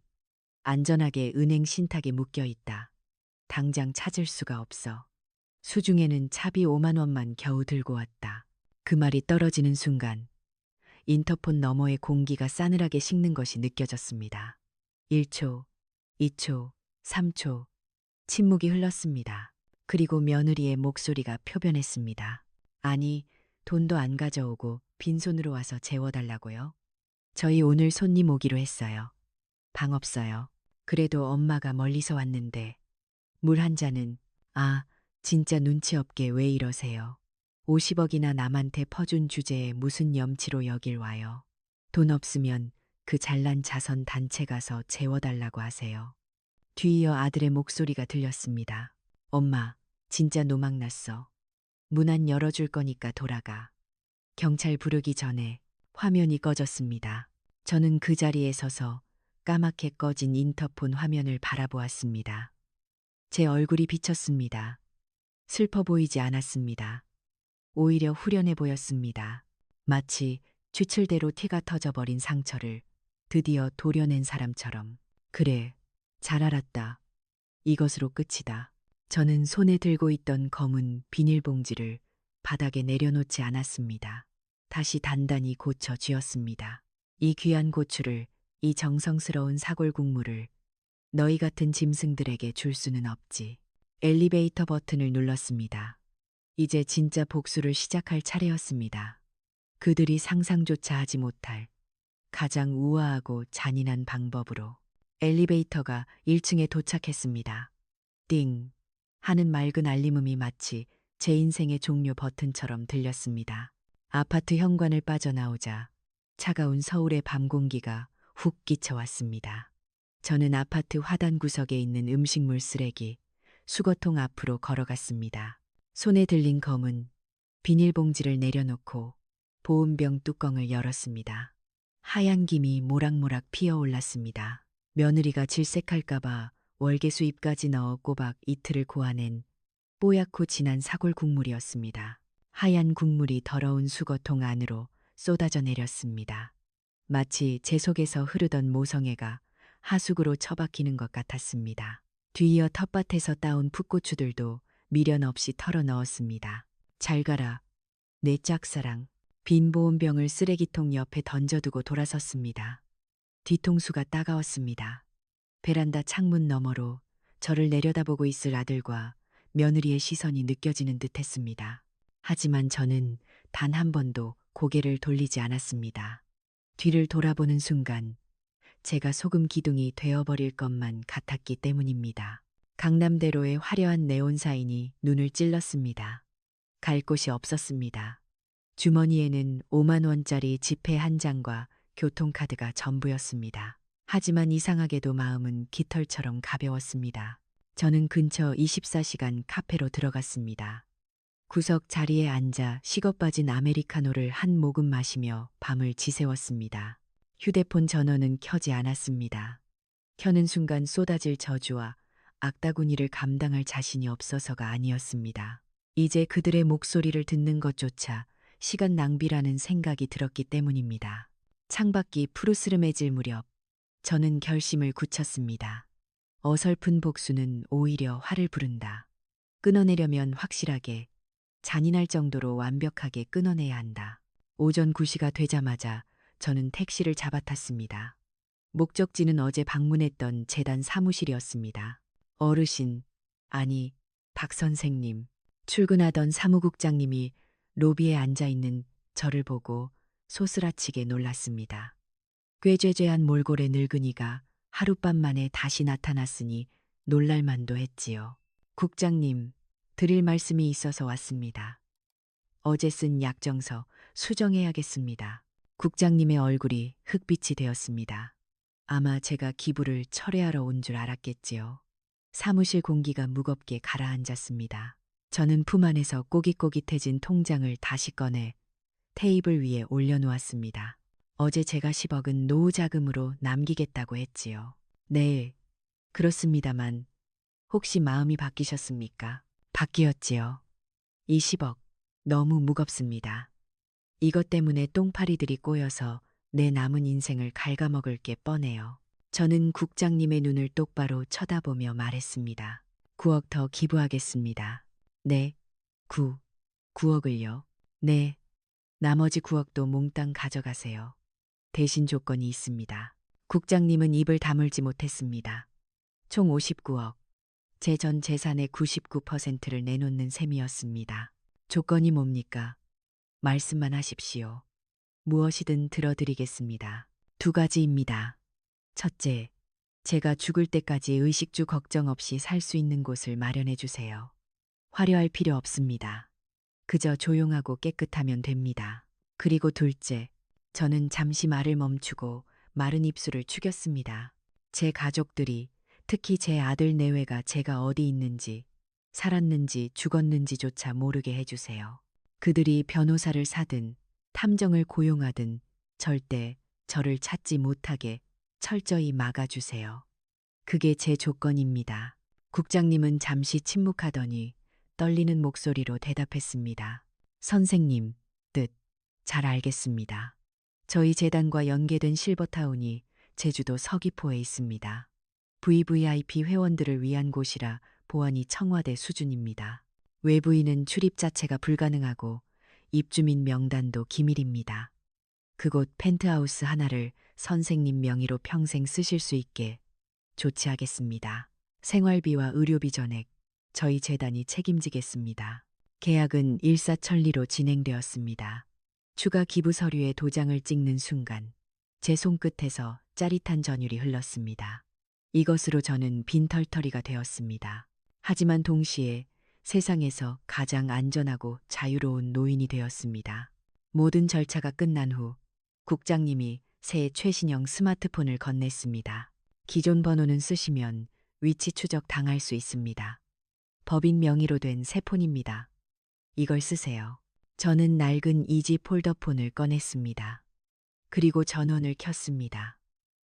안전하게 은행 신탁에 묶여 있다. 당장 찾을 수가 없어. 수중에는 차비 5만 원만 겨우 들고 왔다. 그 말이 떨어지는 순간 인터폰 너머의 공기가 싸늘하게 식는 것이 느껴졌습니다. 1초, 2초, 3초, 침묵이 흘렀습니다. 그리고 며느리의 목소리가 표변했습니다. 아니, 돈도 안 가져오고 빈손으로 와서 재워달라고요? 저희 오늘 손님 오기로 했어요. 방 없어요. 그래도 엄마가 멀리서 왔는데 물 한 잔은. 진짜 눈치 없게 왜 이러세요? 50억이나 남한테 퍼준 주제에 무슨 염치로 여길 와요. 돈 없으면 그 잘난 자선 단체 가서 재워달라고 하세요. 뒤이어 아들의 목소리가 들렸습니다. 엄마, 진짜 노망났어. 문 안 열어줄 거니까 돌아가. 경찰 부르기 전에 화면이 꺼졌습니다. 저는 그 자리에 서서 까맣게 꺼진 인터폰 화면을 바라보았습니다. 제 얼굴이 비쳤습니다. 슬퍼 보이지 않았습니다. 오히려 후련해 보였습니다. 마치 추출대로 티가 터져버린 상처를 드디어 도려낸 사람처럼. 그래, 잘 알았다. 이것으로 끝이다. 저는 손에 들고 있던 검은 비닐봉지를 바닥에 내려놓지 않았습니다. 다시 단단히 고쳐 쥐었습니다. 이 귀한 고추를, 이 정성스러운 사골 국물을 너희 같은 짐승들에게 줄 수는 없지. 엘리베이터 버튼을 눌렀습니다. 이제 진짜 복수를 시작할 차례였습니다. 그들이 상상조차 하지 못할 가장 우아하고 잔인한 방법으로. 엘리베이터가 1층에 도착했습니다. 띵 하는 맑은 알림음이 마치 제 인생의 종료 버튼처럼 들렸습니다. 아파트 현관을 빠져나오자 차가운 서울의 밤 공기가 훅 끼쳐왔습니다. 저는 아파트 화단 구석에 있는 음식물 쓰레기 수거통 앞으로 걸어갔습니다. 손에 들린 검은 비닐봉지를 내려놓고 보온병 뚜껑을 열었습니다. 하얀 김이 모락모락 피어올랐습니다. 며느리가 질색할까봐 월계 수잎까지 넣어 꼬박 이틀을 고아낸 뽀얗고 진한 사골 국물이었습니다. 하얀 국물이 더러운 수거통 안으로 쏟아져 내렸습니다. 마치 제 속에서 흐르던 모성애가 하수구로 처박히는 것 같았습니다. 뒤이어 텃밭에서 따온 풋고추들도 미련 없이 털어 넣었습니다. 잘 가라, 내 짝사랑. 빈 보온병을 쓰레기통 옆에 던져두고 돌아섰습니다. 뒤통수가 따가웠습니다. 베란다 창문 너머로 저를 내려다보고 있을 아들과 며느리의 시선이 느껴지는 듯했습니다. 하지만 저는 단 한 번도 고개를 돌리지 않았습니다. 뒤를 돌아보는 순간 제가 소금 기둥이 되어버릴 것만 같았기 때문입니다. 강남대로의 화려한 네온사인이 눈을 찔렀습니다. 갈 곳이 없었습니다. 주머니에는 5만 원짜리 지폐 한 장과 교통카드가 전부였습니다. 하지만 이상하게도 마음은 깃털처럼 가벼웠습니다. 저는 근처 24시간 카페로 들어갔습니다. 구석 자리에 앉아 식어빠진 아메리카노를 한 모금 마시며 밤을 지새웠습니다. 휴대폰 전원은 켜지 않았습니다. 켜는 순간 쏟아질 저주와 악다구니를 감당할 자신이 없어서가 아니었습니다. 이제 그들의 목소리를 듣는 것조차 시간 낭비라는 생각이 들었기 때문입니다. 창밖이 푸르스름해질 무렵 저는 결심을 굳혔습니다. 어설픈 복수는 오히려 화를 부른다. 끊어내려면 확실하게, 잔인할 정도로 완벽하게 끊어내야 한다. 오전 9시가 되자마자 저는 택시를 잡아탔습니다. 목적지는 어제 방문했던 재단 사무실이었습니다. 어르신, 아니, 박 선생님, 출근하던 사무국장님이 로비에 앉아있는 저를 보고 소스라치게 놀랐습니다. 꾀죄죄한 몰골의 늙은이가 하룻밤 만에 다시 나타났으니 놀랄만도 했지요. 국장님, 드릴 말씀이 있어서 왔습니다. 어제 쓴 약정서 수정해야겠습니다. 국장님의 얼굴이 흑빛이 되었습니다. 아마 제가 기부를 철회하러 온 줄 알았겠지요. 사무실 공기가 무겁게 가라앉았습니다. 저는 품 안에서 꼬깃꼬깃해진 통장을 다시 꺼내 테이블 위에 올려놓았습니다. 어제 제가 10억은 노후 자금으로 남기겠다고 했지요. 네, 그렇습니다만 혹시 마음이 바뀌셨습니까? 바뀌었지요. 이 10억 너무 무겁습니다. 이것 때문에 똥파리들이 꼬여서 내 남은 인생을 갉아먹을 게 뻔해요. 저는 국장님의 눈을 똑바로 쳐다보며 말했습니다. 9억 더 기부하겠습니다. 네, 9억을요? 네, 나머지 9억도 몽땅 가져가세요. 대신 조건이 있습니다. 국장님은 입을 다물지 못했습니다. 총 59억. 제 전 재산의 99%를 내놓는 셈이었습니다. 조건이 뭡니까? 말씀만 하십시오. 무엇이든 들어드리겠습니다. 2가지입니다. 첫째, 제가 죽을 때까지 의식주 걱정 없이 살 수 있는 곳을 마련해 주세요. 화려할 필요 없습니다. 그저 조용하고 깨끗하면 됩니다. 그리고 둘째, 저는 잠시 말을 멈추고 마른 입술을 축였습니다. 제 가족들이, 특히 제 아들 내외가 제가 어디 있는지, 살았는지 죽었는지조차 모르게 해주세요. 그들이 변호사를 사든 탐정을 고용하든 절대 저를 찾지 못하게 철저히 막아주세요. 그게 제 조건입니다. 국장님은 잠시 침묵하더니 떨리는 목소리로 대답했습니다. 선생님, 뜻 잘 알겠습니다. 저희 재단과 연계된 실버타운이 제주도 서귀포에 있습니다. VVIP 회원들을 위한 곳이라 보안이 청와대 수준입니다. 외부인은 출입 자체가 불가능하고 입주민 명단도 기밀입니다. 그곳 펜트하우스 하나를 선생님 명의로 평생 쓰실 수 있게 조치하겠습니다. 생활비와 의료비 전액 저희 재단이 책임지겠습니다. 계약은 일사천리로 진행되었습니다. 추가 기부 서류에 도장을 찍는 순간 제 손끝에서 짜릿한 전율이 흘렀습니다. 이것으로 저는 빈털터리가 되었습니다. 하지만 동시에 세상에서 가장 안전하고 자유로운 노인이 되었습니다. 모든 절차가 끝난 후 국장님이 새 최신형 스마트폰을 건넸습니다. 기존 번호는 쓰시면 위치 추적 당할 수 있습니다. 법인 명의로 된 새 폰입니다. 이걸 쓰세요. 저는 낡은 이지 폴더폰을 꺼냈습니다. 그리고 전원을 켰습니다.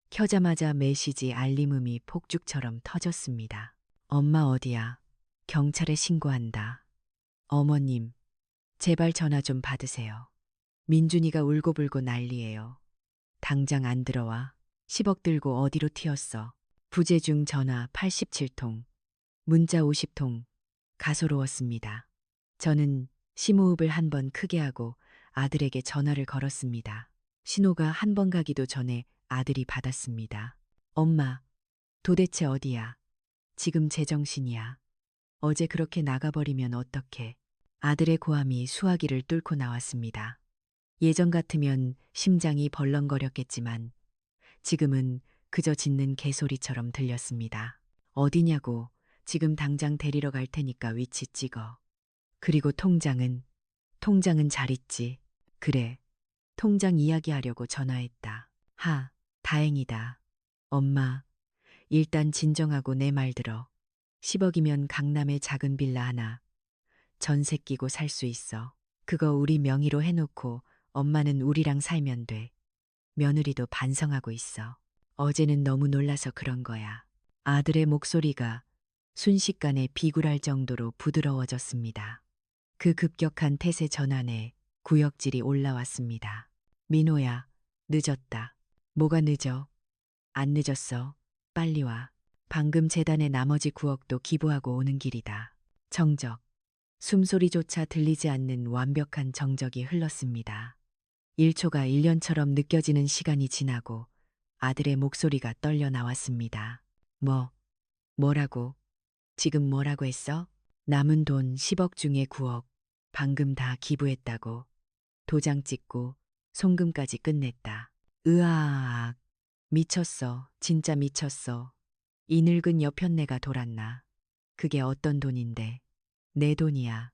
켜자마자 메시지 알림음이 폭죽처럼 터졌습니다. 엄마 어디야? 경찰에 신고한다. 어머님, 제발 전화 좀 받으세요. 민준이가 울고불고 난리예요. 당장 안 들어와. 10억 들고 어디로 튀었어. 부재중 전화 87통, 문자 50통, 가소로웠습니다. 저는 심호흡을 한 번 크게 하고 아들에게 전화를 걸었습니다. 신호가 한 번 가기도 전에 아들이 받았습니다. 엄마, 도대체 어디야? 지금 제정신이야. 어제 그렇게 나가버리면 어떡해. 아들의 고함이 수화기를 뚫고 나왔습니다. 예전 같으면 심장이 벌렁거렸겠지만 지금은 그저 짖는 개소리처럼 들렸습니다. 어디냐고, 지금 당장 데리러 갈 테니까 위치 찍어. 그리고 통장은 잘 있지. 그래, 통장 이야기하려고 전화했다. 다행이다. 엄마, 일단 진정하고 내 말 들어. 10억이면 강남에 작은 빌라 하나, 전세 끼고 살 수 있어. 그거 우리 명의로 해놓고 엄마는 우리랑 살면 돼. 며느리도 반성하고 있어. 어제는 너무 놀라서 그런 거야. 아들의 목소리가 순식간에 비굴할 정도로 부드러워졌습니다. 그 급격한 태세 전환에 구역질이 올라왔습니다. 민호야, 늦었다. 뭐가 늦어? 안 늦었어. 빨리 와. 방금 재단에 나머지 9억도 기부하고 오는 길이다. 정적. 숨소리조차 들리지 않는 완벽한 정적이 흘렀습니다. 1초가 1년처럼 느껴지는 시간이 지나고 아들의 목소리가 떨려 나왔습니다. 뭐라고? 지금 뭐라고 했어? 남은 돈 10억 중에 9억 방금 다 기부했다고. 도장 찍고 송금까지 끝냈다. 으아악. 미쳤어. 진짜 미쳤어. 이 늙은 여편네가 돌았나. 그게 어떤 돈인데. 내 돈이야.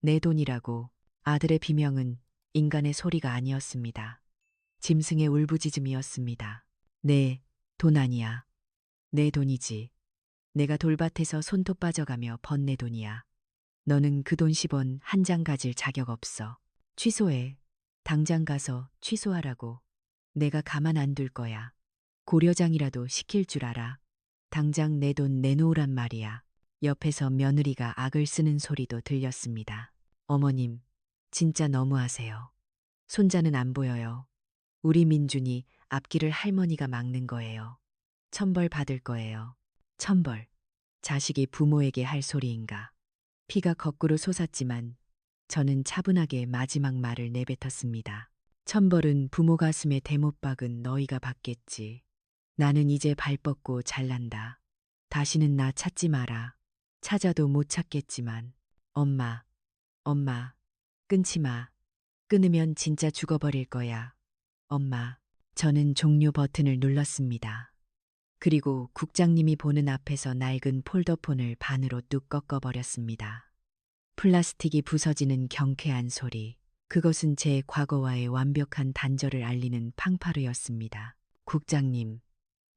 내 돈이라고. 아들의 비명은 인간의 소리가 아니었습니다. 짐승의 울부짖음이었습니다. 내 돈 아니야. 내 돈이지. 내가 돌밭에서 손톱 빠져가며 번 내 돈이야. 너는 그 돈 10원 한 장 가질 자격 없어. 취소해. 당장 가서 취소하라고. 내가 가만 안 둘 거야. 고려장이라도 시킬 줄 알아. 당장 내 돈 내놓으란 말이야. 옆에서 며느리가 악을 쓰는 소리도 들렸습니다. 어머님, 진짜 너무하세요. 손자는 안 보여요. 우리 민준이 앞길을 할머니가 막는 거예요. 천벌 받을 거예요. 천벌. 자식이 부모에게 할 소리인가. 피가 거꾸로 솟았지만 저는 차분하게 마지막 말을 내뱉었습니다. 천벌은 부모 가슴에 대못 박은 너희가 받겠지. 나는 이제 발 뻗고 잘난다. 다시는 나 찾지 마라. 찾아도 못 찾겠지만. 엄마, 엄마, 끊지 마. 끊으면 진짜 죽어버릴 거야. 엄마, 저는 종료 버튼을 눌렀습니다. 그리고 국장님이 보는 앞에서 낡은 폴더폰을 반으로 뚝 꺾어버렸습니다. 플라스틱이 부서지는 경쾌한 소리. 그것은 제 과거와의 완벽한 단절을 알리는 팡파르였습니다. 국장님,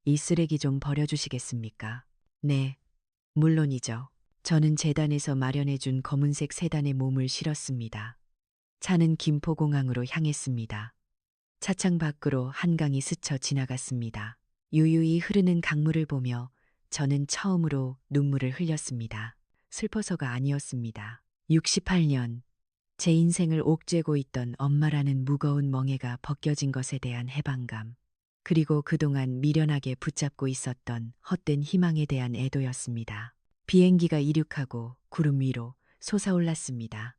이 쓰레기 좀 버려주시겠습니까? 네, 물론이죠. 저는 재단에서 마련해준 검은색 세단에 몸을 실었습니다. 차는 김포공항으로 향했습니다. 차창 밖으로 한강이 스쳐 지나갔습니다. 유유히 흐르는 강물을 보며 저는 처음으로 눈물을 흘렸습니다. 슬퍼서가 아니었습니다. 68년, 제 인생을 옥죄고 있던 엄마라는 무거운 멍에가 벗겨진 것에 대한 해방감, 그리고 그동안 미련하게 붙잡고 있었던 헛된 희망에 대한 애도였습니다. 비행기가 이륙하고 구름 위로 솟아올랐습니다.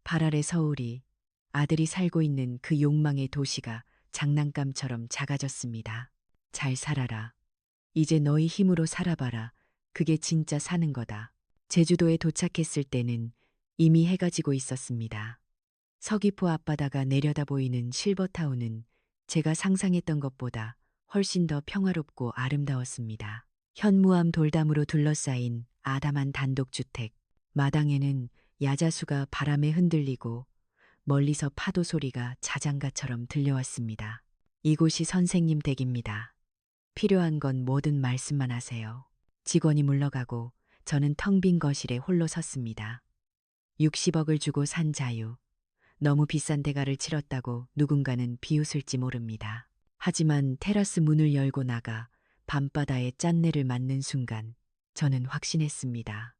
발 아래 서울이, 아들이 살고 있는 그 욕망의 도시가 장난감처럼 작아졌습니다. 잘 살아라. 이제 너희 힘으로 살아봐라. 그게 진짜 사는 거다. 제주도에 도착했을 때는 이미 해가 지고 있었습니다. 서귀포 앞바다가 내려다 보이는 실버타운은 제가 상상했던 것보다 훨씬 더 평화롭고 아름다웠습니다. 현무암 돌담으로 둘러싸인 아담한 단독주택, 마당에는 야자수가 바람에 흔들리고 멀리서 파도 소리가 자장가처럼 들려왔습니다. 이곳이 선생님 댁입니다. 필요한 건 뭐든 말씀만 하세요. 직원이 물러가고 저는 텅 빈 거실에 홀로 섰습니다. 60억을 주고 산 자유. 너무 비싼 대가를 치렀다고 누군가는 비웃을지 모릅니다. 하지만 테라스 문을 열고 나가 밤바다의 짠내를 맡는 순간 저는 확신했습니다.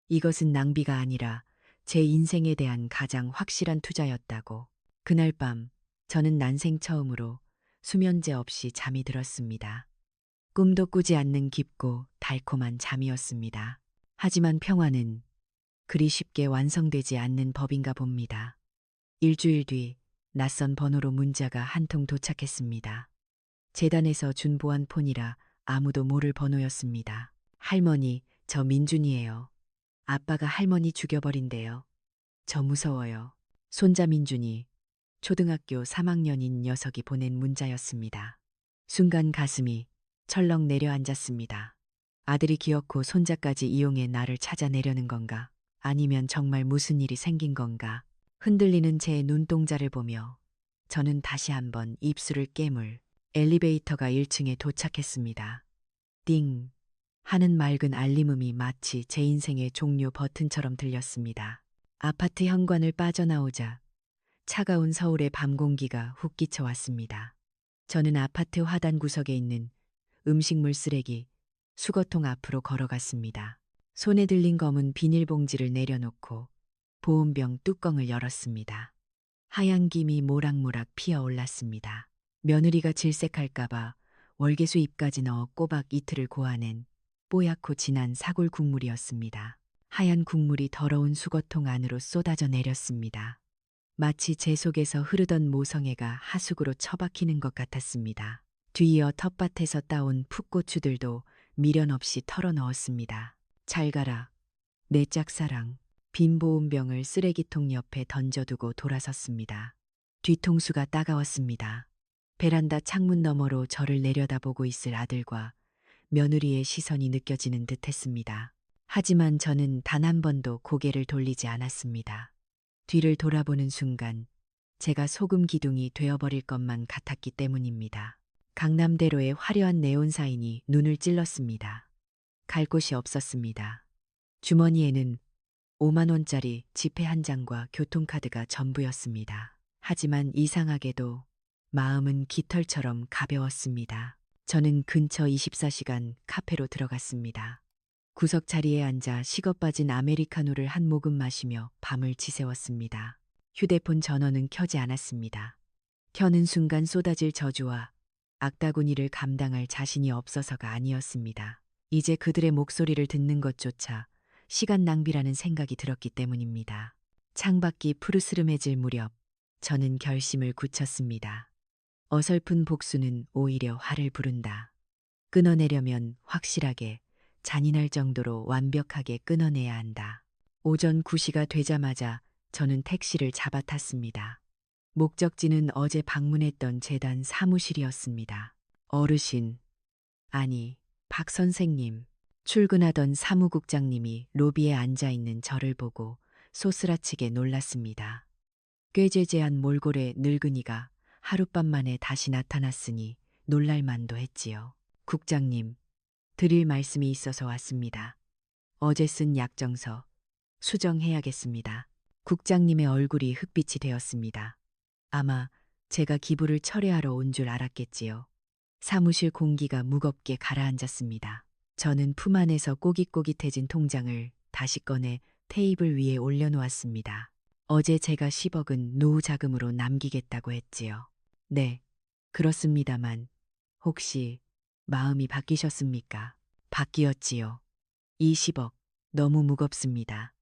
이것은 낭비가 아니라 제 인생에 대한 가장 확실한 투자였다고. 그날 밤 저는 난생 처음으로 수면제 없이 잠이 들었습니다. 꿈도 꾸지 않는 깊고 달콤한 잠이었습니다. 하지만 평화는 그리 쉽게 완성되지 않는 법인가 봅니다. 일주일 뒤 낯선 번호로 문자가 한 통 도착했습니다. 재단에서 준 보안폰이라 아무도 모를 번호였습니다. 할머니, 저 민준이에요. 아빠가 할머니 죽여버린대요. 저 무서워요. 손자 민준이, 초등학교 3학년인 녀석이 보낸 문자였습니다. 순간 가슴이 철렁 내려앉았습니다. 아들이 기어코 손자까지 이용해 나를 찾아내려는 건가? 아니면 정말 무슨 일이 생긴 건가? 흔들리는 제 눈동자를 보며 저는 다시 한번 입술을 깨물. 엘리베이터가 1층에 도착했습니다. 띵 하는 맑은 알림음이 마치 제 인생의 종료 버튼처럼 들렸습니다. 아파트 현관을 빠져나오자 차가운 서울의 밤 공기가 훅 끼쳐왔습니다. 저는 아파트 화단 구석에 있는 음식물 쓰레기 수거통 앞으로 걸어갔습니다. 손에 들린 검은 비닐봉지를 내려놓고 보온병 뚜껑을 열었습니다. 하얀 김이 모락모락 피어올랐습니다. 며느리가 질색할까봐 월계수 잎까지 넣어 꼬박 이틀을 고아낸 뽀얗고 진한 사골 국물이었습니다. 하얀 국물이 더러운 수거통 안으로 쏟아져 내렸습니다. 마치 제 속에서 흐르던 모성애가 하수구로 처박히는 것 같았습니다. 뒤이어 텃밭에서 따온 풋고추들도 미련 없이 털어 넣었습니다. 잘 가라, 내 짝사랑. 빈 보온병을 쓰레기통 옆에 던져두고 돌아섰습니다. 뒤통수가 따가웠습니다. 베란다 창문 너머로 저를 내려다보고 있을 아들과 며느리의 시선이 느껴지는 듯 했습니다. 하지만 저는 단 한 번도 고개를 돌리지 않았습니다. 뒤를 돌아보는 순간 제가 소금 기둥이 되어버릴 것만 같았기 때문입니다. 강남대로의 화려한 네온사인이 눈을 찔렀습니다. 갈 곳이 없었습니다. 주머니에는 5만 원짜리 지폐 한 장과 교통카드가 전부였습니다. 하지만 이상하게도 마음은 깃털처럼 가벼웠습니다. 저는 근처 24시간 카페로 들어갔습니다. 구석 자리에 앉아 식어빠진 아메리카노를 한 모금 마시며 밤을 지새웠습니다. 휴대폰 전원은 켜지 않았습니다. 켜는 순간 쏟아질 저주와 악다구니를 감당할 자신이 없어서가 아니었습니다. 이제 그들의 목소리를 듣는 것조차 시간 낭비라는 생각이 들었기 때문입니다. 창밖이 푸르스름해질 무렵 저는 결심을 굳혔습니다. 어설픈 복수는 오히려 화를 부른다. 끊어내려면 확실하게 잔인할 정도로 완벽하게 끊어내야 한다. 오전 9시가 되자마자 저는 택시를 잡아탔습니다. 목적지는 어제 방문했던 재단 사무실이었습니다. 어르신, 아니, 박 선생님, 출근하던 사무국장님이 로비에 앉아있는 저를 보고 소스라치게 놀랐습니다. 꾀죄죄한 몰골의 늙은이가 하룻밤 만에 다시 나타났으니 놀랄만도 했지요. 국장님, 드릴 말씀이 있어서 왔습니다. 어제 쓴 약정서 수정해야겠습니다. 국장님의 얼굴이 흑빛이 되었습니다. 아마 제가 기부를 철회하러 온 줄 알았겠지요. 사무실 공기가 무겁게 가라앉았습니다. 저는 품 안에서 꼬깃꼬깃해진 통장을 다시 꺼내 테이블 위에 올려놓았습니다. 어제 제가 10억은 노후 자금으로 남기겠다고 했지요. 네, 그렇습니다만 혹시 마음이 바뀌셨습니까? 바뀌었지요. 이 10억 너무 무겁습니다.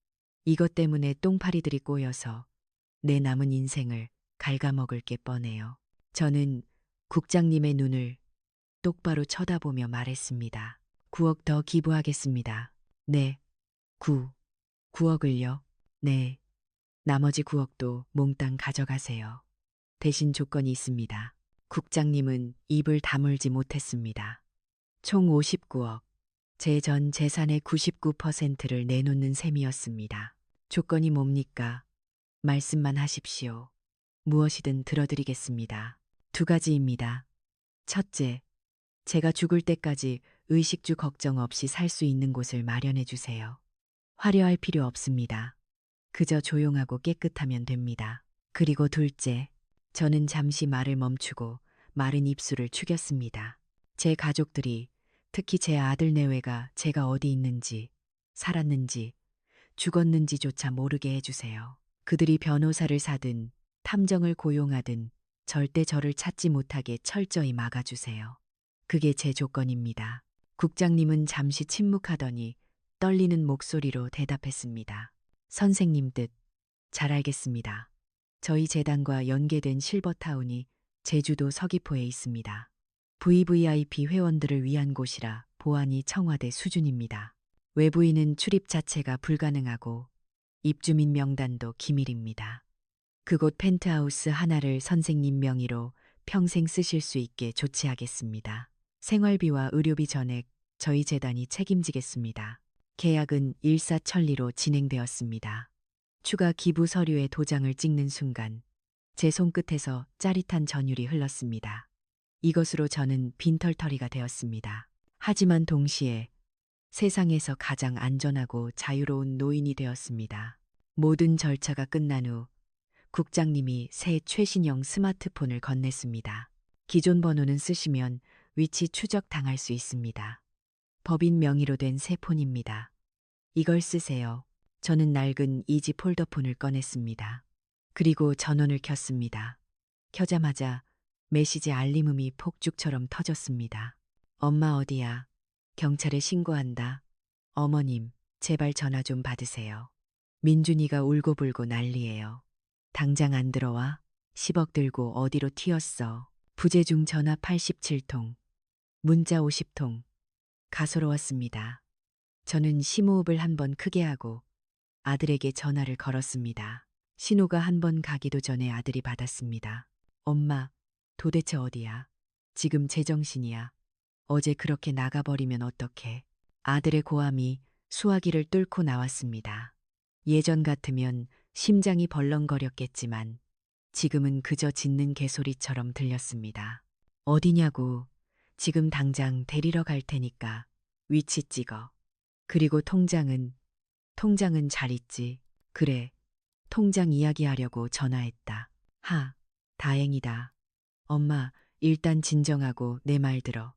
이것 때문에 똥파리들이 꼬여서 내 남은 인생을 갉아먹을 게 뻔해요. 저는 국장님의 눈을 똑바로 쳐다보며 말했습니다. 9억 더 기부하겠습니다. 네. 9억을요? 네. 나머지 9억도 몽땅 가져가세요. 대신 조건이 있습니다. 국장님은 입을 다물지 못했습니다. 총 59억. 제 전 재산의 99%를 내놓는 셈이었습니다. 조건이 뭡니까? 말씀만 하십시오. 무엇이든 들어드리겠습니다. 2가지입니다. 첫째, 제가 죽을 때까지 의식주 걱정 없이 살 수 있는 곳을 마련해 주세요. 화려할 필요 없습니다. 그저 조용하고 깨끗하면 됩니다. 그리고 둘째, 저는 잠시 말을 멈추고 마른 입술을 축였습니다. 제 가족들이, 특히 제 아들 내외가 제가 어디 있는지, 살았는지, 죽었는지조차 모르게 해주세요. 그들이 변호사를 사든 탐정을 고용하든 절대 저를 찾지 못하게 철저히 막아주세요. 그게 제 조건입니다. 국장님은 잠시 침묵하더니 떨리는 목소리로 대답했습니다. 선생님 뜻 잘 알겠습니다. 저희 재단과 연계된 실버타운이 제주도 서귀포에 있습니다. VVIP 회원들을 위한 곳이라 보안이 청와대 수준입니다. 외부인은 출입 자체가 불가능하고 입주민 명단도 기밀입니다. 그곳 펜트하우스 하나를 선생님 명의로 평생 쓰실 수 있게 조치하겠습니다. 생활비와 의료비 전액 저희 재단이 책임지겠습니다. 계약은 일사천리로 진행되었습니다. 추가 기부 서류에 도장을 찍는 순간 제 손끝에서 짜릿한 전율이 흘렀습니다. 이것으로 저는 빈털터리가 되었습니다. 하지만 동시에 세상에서 가장 안전하고 자유로운 노인이 되었습니다. 모든 절차가 끝난 후 국장님이 새 최신형 스마트폰을 건넸습니다. 기존 번호는 쓰시면 위치 추적 당할 수 있습니다. 법인 명의로 된 새 폰입니다. 이걸 쓰세요. 저는 낡은 이지 폴더폰을 꺼냈습니다. 그리고 전원을 켰습니다. 켜자마자 메시지 알림음이 폭죽처럼 터졌습니다. 엄마 어디야? 경찰에 신고한다. 어머님, 제발 전화 좀 받으세요. 민준이가 울고불고 난리예요. 당장 안 들어와? 10억 들고 어디로 튀었어? 부재중 전화 87통, 문자 50통. 가소로웠습니다. 저는 심호흡을 한번 크게 하고 아들에게 전화를 걸었습니다. 신호가 한 번 가기도 전에 아들이 받았습니다. 엄마, 도대체 어디야? 지금 제정신이야. 어제 그렇게 나가버리면 어떡해? 아들의 고함이 수화기를 뚫고 나왔습니다. 예전 같으면 심장이 벌렁거렸겠지만 지금은 그저 짖는 개소리처럼 들렸습니다. 어디냐고. 지금 당장 데리러 갈 테니까 위치 찍어. 그리고 통장은 잘 있지. 그래. 통장 이야기하려고 전화했다. 다행이다. 엄마, 일단 진정하고 내 말 들어.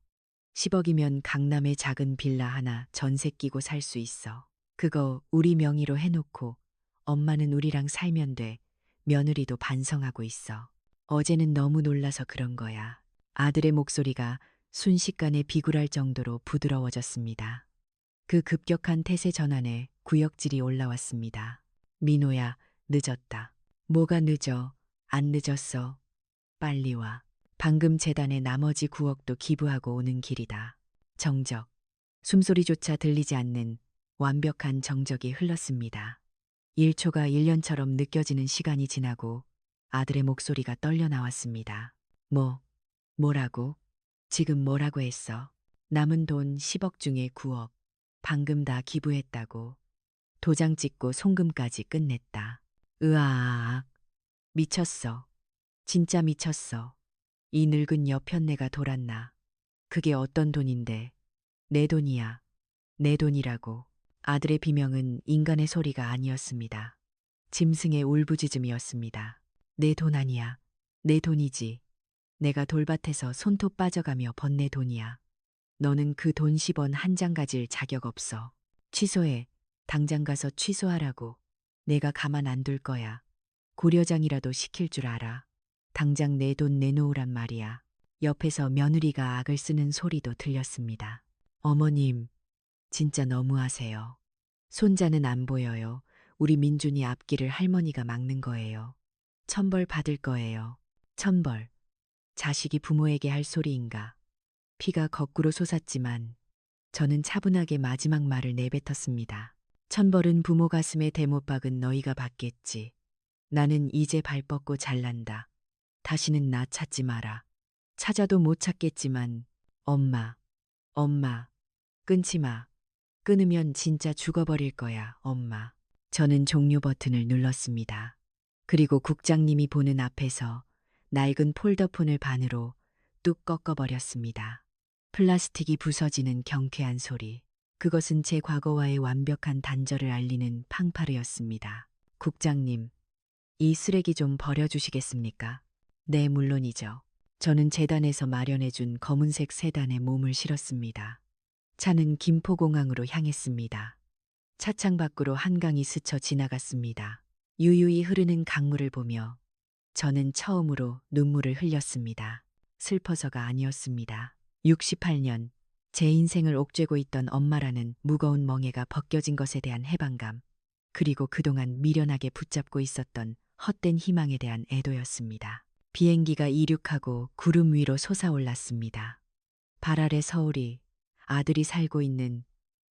10억이면 강남에 작은 빌라 하나 전세 끼고 살 수 있어. 그거 우리 명의로 해놓고 엄마는 우리랑 살면 돼. 며느리도 반성하고 있어. 어제는 너무 놀라서 그런 거야. 아들의 목소리가 순식간에 비굴할 정도로 부드러워졌습니다. 그 급격한 태세 전환에 구역질이 올라왔습니다. 민호야, 늦었다. 뭐가 늦어? 안 늦었어. 빨리 와. 방금 재단에 나머지 9억도 기부하고 오는 길이다. 정적. 숨소리조차 들리지 않는 완벽한 정적이 흘렀습니다. 1초가 1년처럼 느껴지는 시간이 지나고 아들의 목소리가 떨려 나왔습니다. 뭐라고? 지금 뭐라고 했어? 남은 돈 10억 중에 9억. 방금 다 기부했다고. 도장 찍고 송금까지 끝냈다. 으아악. 미쳤어. 진짜 미쳤어. 이 늙은 여편네가 돌았나. 그게 어떤 돈인데. 내 돈이야. 내 돈이라고. 아들의 비명은 인간의 소리가 아니었습니다. 짐승의 울부짖음이었습니다. 내 돈 아니야. 내 돈이지. 내가 돌밭에서 손톱 빠져가며 번 내 돈이야. 너는 그 돈 10원 한 장 가질 자격 없어. 취소해. 당장 가서 취소하라고. 내가 가만 안 둘 거야. 고려장이라도 시킬 줄 알아. 당장 내 돈 내놓으란 말이야. 옆에서 며느리가 악을 쓰는 소리도 들렸습니다. 어머님, 진짜 너무하세요. 손자는 안 보여요. 우리 민준이 앞길을 할머니가 막는 거예요. 천벌 받을 거예요. 천벌. 자식이 부모에게 할 소리인가. 피가 거꾸로 솟았지만 저는 차분하게 마지막 말을 내뱉었습니다. 천벌은 부모 가슴에 대못 박은 너희가 받겠지. 나는 이제 발 뻗고 잘난다. 다시는 나 찾지 마라. 찾아도 못 찾겠지만 엄마, 끊지 마. 끊으면 진짜 죽어버릴 거야, 엄마. 저는 종료 버튼을 눌렀습니다. 그리고 국장님이 보는 앞에서 낡은 폴더폰을 반으로 뚝 꺾어버렸습니다. 플라스틱이 부서지는 경쾌한 소리. 그것은 제 과거와의 완벽한 단절을 알리는 팡파르였습니다. 국장님, 이 쓰레기 좀 버려주시겠습니까? 네, 물론이죠. 저는 재단에서 마련해준 검은색 세단에 몸을 실었습니다. 차는 김포공항으로 향했습니다. 차창 밖으로 한강이 스쳐 지나갔습니다. 유유히 흐르는 강물을 보며 저는 처음으로 눈물을 흘렸습니다. 슬퍼서가 아니었습니다. 68년 제 인생을 옥죄고 있던 엄마라는 무거운 멍에가 벗겨진 것에 대한 해방감, 그리고 그동안 미련하게 붙잡고 있었던 헛된 희망에 대한 애도였습니다. 비행기가 이륙하고 구름 위로 솟아올랐습니다. 발 아래 서울이, 아들이 살고 있는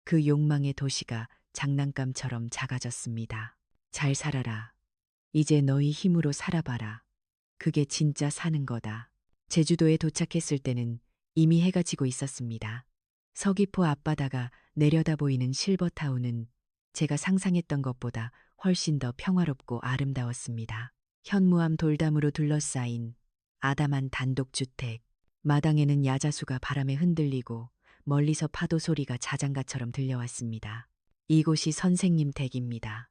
그 욕망의 도시가 장난감처럼 작아졌습니다. 잘 살아라. 이제 너희 힘으로 살아봐라. 그게 진짜 사는 거다. 제주도에 도착했을 때는 이미 해가 지고 있었습니다. 서귀포 앞바다가 내려다 보이는 실버타운은 제가 상상했던 것보다 훨씬 더 평화롭고 아름다웠습니다. 현무암 돌담으로 둘러싸인 아담한 단독주택, 마당에는 야자수가 바람에 흔들리고 멀리서 파도 소리가 자장가처럼 들려왔습니다. 이곳이 선생님 댁입니다.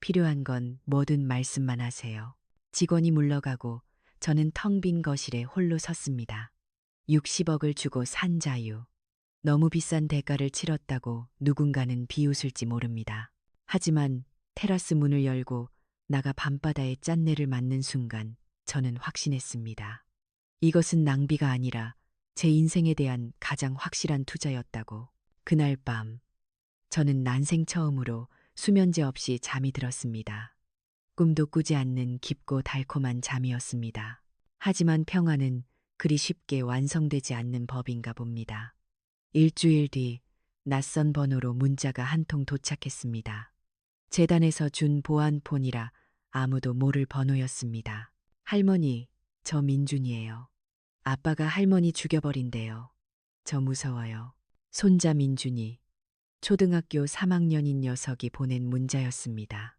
필요한 건 뭐든 말씀만 하세요. 직원이 물러가고 저는 텅 빈 거실에 홀로 섰습니다. 60억을 주고 산 자유. 너무 비싼 대가를 치렀다고 누군가는 비웃을지 모릅니다. 하지만 테라스 문을 열고 나가 밤바다의 짠내를 맡는 순간 저는 확신했습니다. 이것은 낭비가 아니라 제 인생에 대한 가장 확실한 투자였다고. 그날 밤 저는 난생 처음으로 수면제 없이 잠이 들었습니다. 꿈도 꾸지 않는 깊고 달콤한 잠이었습니다. 하지만 평화는 그리 쉽게 완성되지 않는 법인가 봅니다. 일주일 뒤 낯선 번호로 문자가 한 통 도착했습니다. 재단에서 준 보안폰이라 아무도 모를 번호였습니다. 할머니, 저 민준이에요. 아빠가 할머니 죽여버린대요. 저 무서워요. 손자 민준이 초등학교 3학년인 녀석이 보낸 문자였습니다.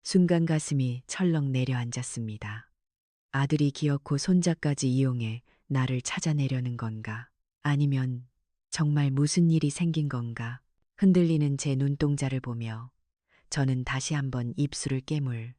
순간 가슴이 철렁 내려앉았습니다. 아들이 기어코 손자까지 이용해 나를 찾아내려는 건가? 아니면 정말 무슨 일이 생긴 건가? 흔들리는 제 눈동자를 보며 저는 다시 한번 입술을 깨물